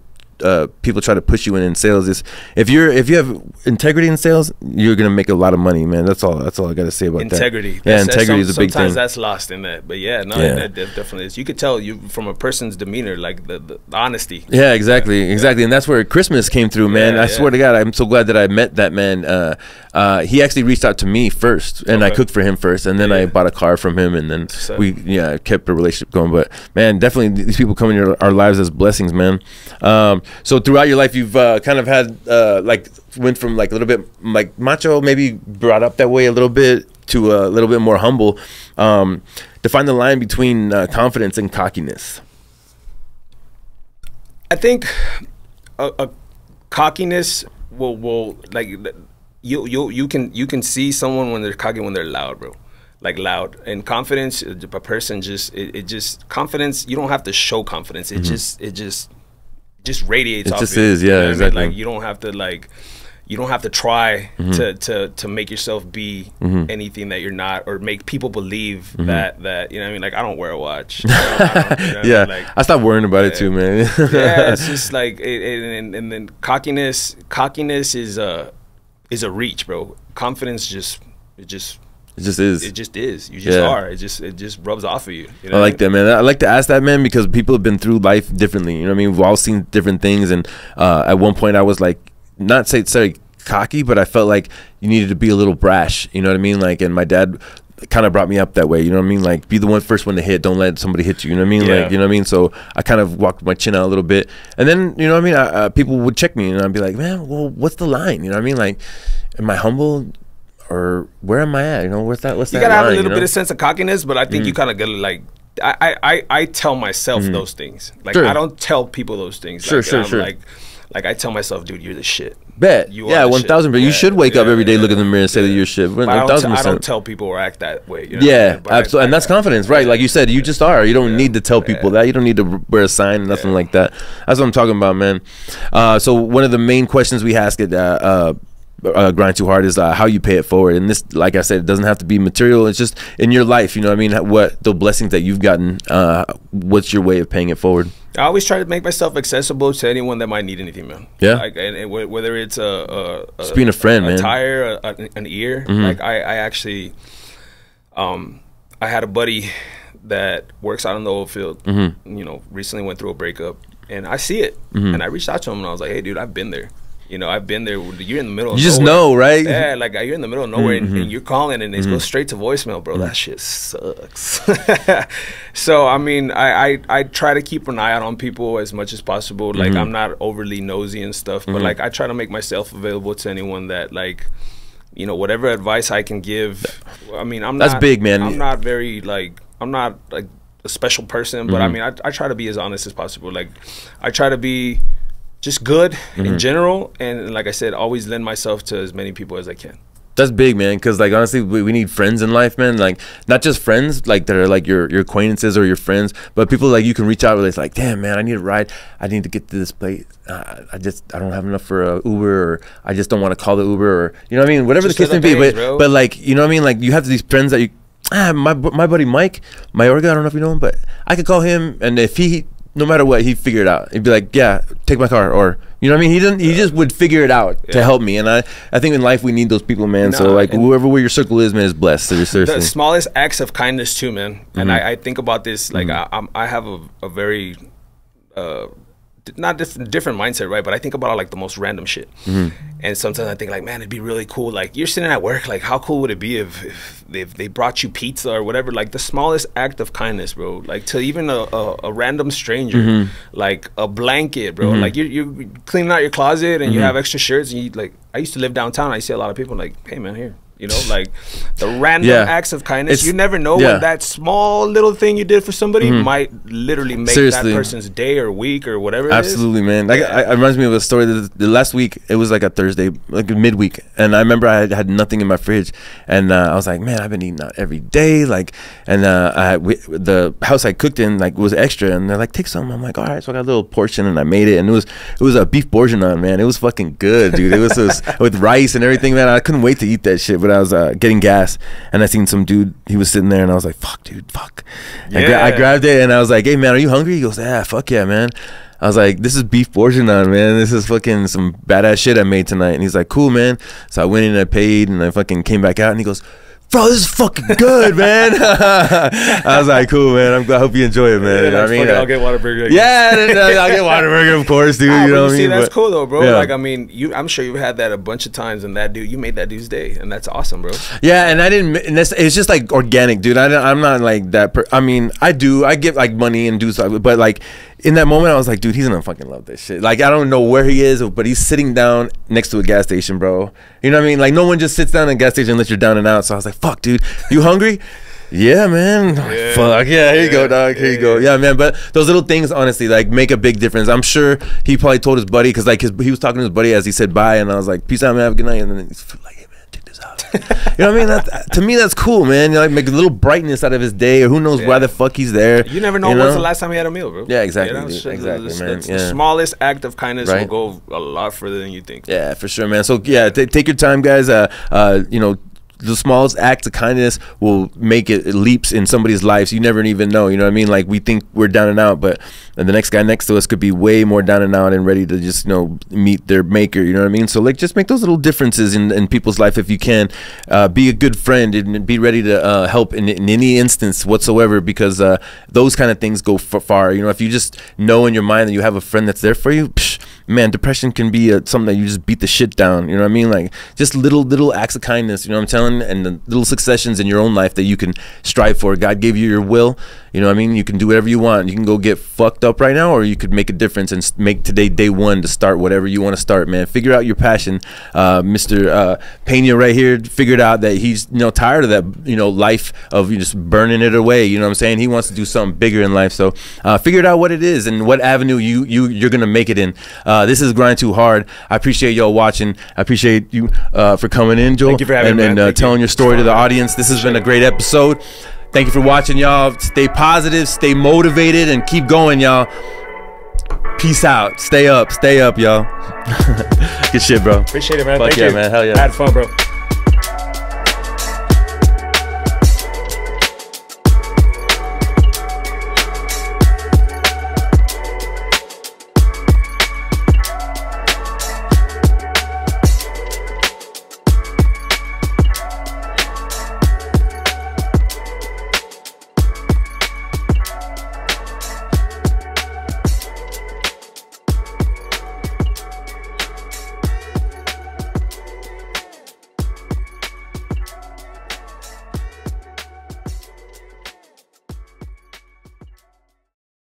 people try to push you in sales is if you have integrity in sales, you're gonna make a lot of money, man. That's all I gotta say about integrity. That. Yeah, integrity is a big thing. Sometimes that's lost in that, but yeah, no, that definitely is. You could tell you from a person's demeanor, like the honesty. Yeah, exactly, and that's where Christmas came through, man. I swear to God, I'm so glad that I met that man. He actually reached out to me first, and I cooked for him first, and then I bought a car from him, and then we kept the relationship going. But man, definitely these people come into our lives as blessings, man. So throughout your life, you've kind of had like went from like a little bit like macho, maybe brought up that way a little bit, to a little bit more humble. Define the line between confidence and cockiness. I think a cockiness will like you can see someone when they're cocky when they're loud, bro. Like loud. And confidence, a person just confidence. You don't have to show confidence. It just radiates. It off just you. is, yeah, you know exactly. Like you don't have to try to make yourself be anything that you're not, or make people believe that you know what I mean. Like I don't wear a watch. I stopped worrying about it too, man. Yeah, it's just like and then cockiness is a reach, bro. Confidence it just is. You just are. It just rubs off of you. You know I like that, man. I like to ask that, man, because people have been through life differently. You know what I mean? We've all seen different things, and at one point I was like, not say cocky, but I felt like you needed to be a little brash. You know what I mean? Like, and my dad kind of brought me up that way. You know what I mean? Like, be the first one to hit. Don't let somebody hit you. You know what I mean? Yeah. Like, you know what I mean? So I kind of walked my chin out a little bit, and then you know what I mean? People would check me, and I'd be like, man, well, what's the line? You know what I mean? Like, am I humble? Or where am I at? You know, what's that? You gotta have a little bit of sense of cockiness, but I think you kind of gotta like. I tell myself those things. Like I don't tell people those things. Sure. Like I tell myself, dude, you're the shit. Bet. Yeah, 1,000. But you should wake up every day, look in the mirror, and say that you're shit. 1,000%. I don't tell people or act that way. You know absolutely, and that's confidence, right? Like you said, you just are. You don't need to tell people that. You don't need to wear a sign, nothing like that. That's what I'm talking about, man. So one of the main questions we ask at Grind2Hard is how you pay it forward. And this, like I said, it doesn't have to be material. It's just in your life. You know what I mean? What the blessings that you've gotten. What's your way of paying it forward? I always try to make myself accessible to anyone that might need anything, man. Yeah. Like, and whether it's just being a friend, man. A tire, an ear. Like I actually, I had a buddy that works out in the oil field. You know, recently went through a breakup, and I see it. And I reached out to him, and I was like, "Hey, dude, I've been there. You know, I've been there. You're in the middle of nowhere. You just know, right? Yeah, like you're in the middle of nowhere and you're calling and it goes straight to voicemail, bro. That shit sucks. So, I mean, I try to keep an eye out on people as much as possible. Like, I'm not overly nosy and stuff, but like I try to make myself available to anyone that, like, you know, whatever advice I can give. I mean, that's big, man. I'm not very, like, I'm not like a special person, but I mean, I try to be as honest as possible. Like, I try to be just good in general, and like I said, always lend myself to as many people as I can. That's big, man, because like honestly, we need friends in life, man. Like not just friends like that are like your acquaintances or your friends, but people like you can reach out with. It's like, damn, man, I need a ride. I need to get to this place. I don't have enough for a Uber, or I just don't want to call the Uber, or you know what I mean, whatever just the case may be. But like you know what I mean, like you have these friends that you. My buddy Mike Mayorga, I don't know if you know him, but I could call him, and if he. No matter what, he'd figure it out. He'd be like, yeah, take my car, or you know what I mean? He just would figure it out to help me. And I think in life we need those people, man. So like whoever where your circle is, man, is blessed. Seriously. The smallest acts of kindness too, man. And I think about this, like I have a very not different mindset, right? But I think about like the most random shit. And sometimes I think like, man, it'd be really cool. Like you're sitting at work, like how cool would it be if they brought you pizza or whatever? Like the smallest act of kindness, bro. Like to even a random stranger, like a blanket, bro. Like you're cleaning out your closet and you have extra shirts and you like. I used to live downtown. I see a lot of people like, hey man, here. You know, like the random acts of kindness. You never know when that small little thing you did for somebody might literally make that person's day or week or whatever. Absolutely, man. Like it reminds me of a story. The last week, it was like a Thursday, like a midweek, and I remember I had nothing in my fridge, and I was like, man, I've been eating out every day, like, and the house I cooked in like was extra, and they're like, take some. I'm like, all right, so I got a little portion, and I made it, and it was a beef bourguignon, man. It was fucking good, dude. It was with rice and everything, man. I couldn't wait to eat that shit. But I was getting gas, and I seen some dude. He was sitting there, and I was like, fuck, dude, fuck. I grabbed it, and I was like, hey, man, are you hungry? He goes, yeah, fuck yeah, man. I was like, this is beef bourguignon, man. This is fucking some badass shit I made tonight. And he's like, cool, man. So I went in and I paid, and I fucking came back out, and he goes, bro, this is fucking good, man. I was like, cool, man. I hope you enjoy it, man. I mean, I'll get Whataburger. Yeah, I'll get Whataburger, of course, dude. You know what I mean? That's cool though, bro. Like, I mean, I'm sure you've had that a bunch of times, and that dude, you made that dude's day, and that's awesome, bro. Yeah, and I didn't. And it's just like organic, dude. I'm not like that. I mean, I give like money and do stuff, but like in that moment, I was like, dude, he's gonna fucking love this shit. Like, I don't know where he is, but he's sitting down next to a gas station, bro. You know what I mean? Like, no one just sits down at a gas station unless you're down and out. So I was like, fuck, dude, you hungry? Yeah, man. Yeah. Fuck yeah, here you go, dog. Here you go. Yeah, man. But those little things, honestly, like make a big difference. I'm sure he probably told his buddy, because like he was talking to his buddy as he said bye, and I was like, peace out, man. Have a good night. And then he's like, hey, man, check this out. You know what I mean? To me, that's cool, man. You know, like make a little brightness out of his day, or who knows why the fuck he's there. You never know when's the last time he had a meal, bro. Yeah, exactly. You know? Exactly, man. The smallest act of kindness will go a lot further than you think. Yeah, for sure, man. So yeah, take your time, guys. You know, the smallest acts of kindness will make it leaps in somebody's life. So you never even know. You know what I mean? Like, we think we're down and out, but the next guy next to us could be way more down and out and ready to just, you know, meet their maker. You know what I mean? So like, just make those little differences in people's life if you can. Be a good friend and be ready to help in any instance whatsoever, because those kind of things go far. You know, if you just know in your mind that you have a friend that's there for you, man, depression can be something that you just beat the shit down. You know what I mean? Like, just little acts of kindness, you know what I'm telling? And the little successions in your own life that you can strive for. God gave you your will. You know what I mean? You can do whatever you want. You can go get fucked up right now, or you could make a difference and make today day one to start whatever you want to start, man. Figure out your passion. Mr. Pena right here figured out that he's, you know, tired of that, you know, life of you just burning it away. You know what I'm saying? He wants to do something bigger in life. So figure out what it is and what avenue you're gonna make it in. This is Grind2Hard. I appreciate y'all watching. I appreciate you for coming in, Joel. Thank you for having me, and telling your story to the audience. This has been a great episode. Thank you for watching, y'all. Stay positive, stay motivated, and keep going, y'all. Peace out. Stay up, y'all. Good shit, bro. Appreciate it, man. Fuck Thank yeah, you, man. Hell yeah. I had fun, bro.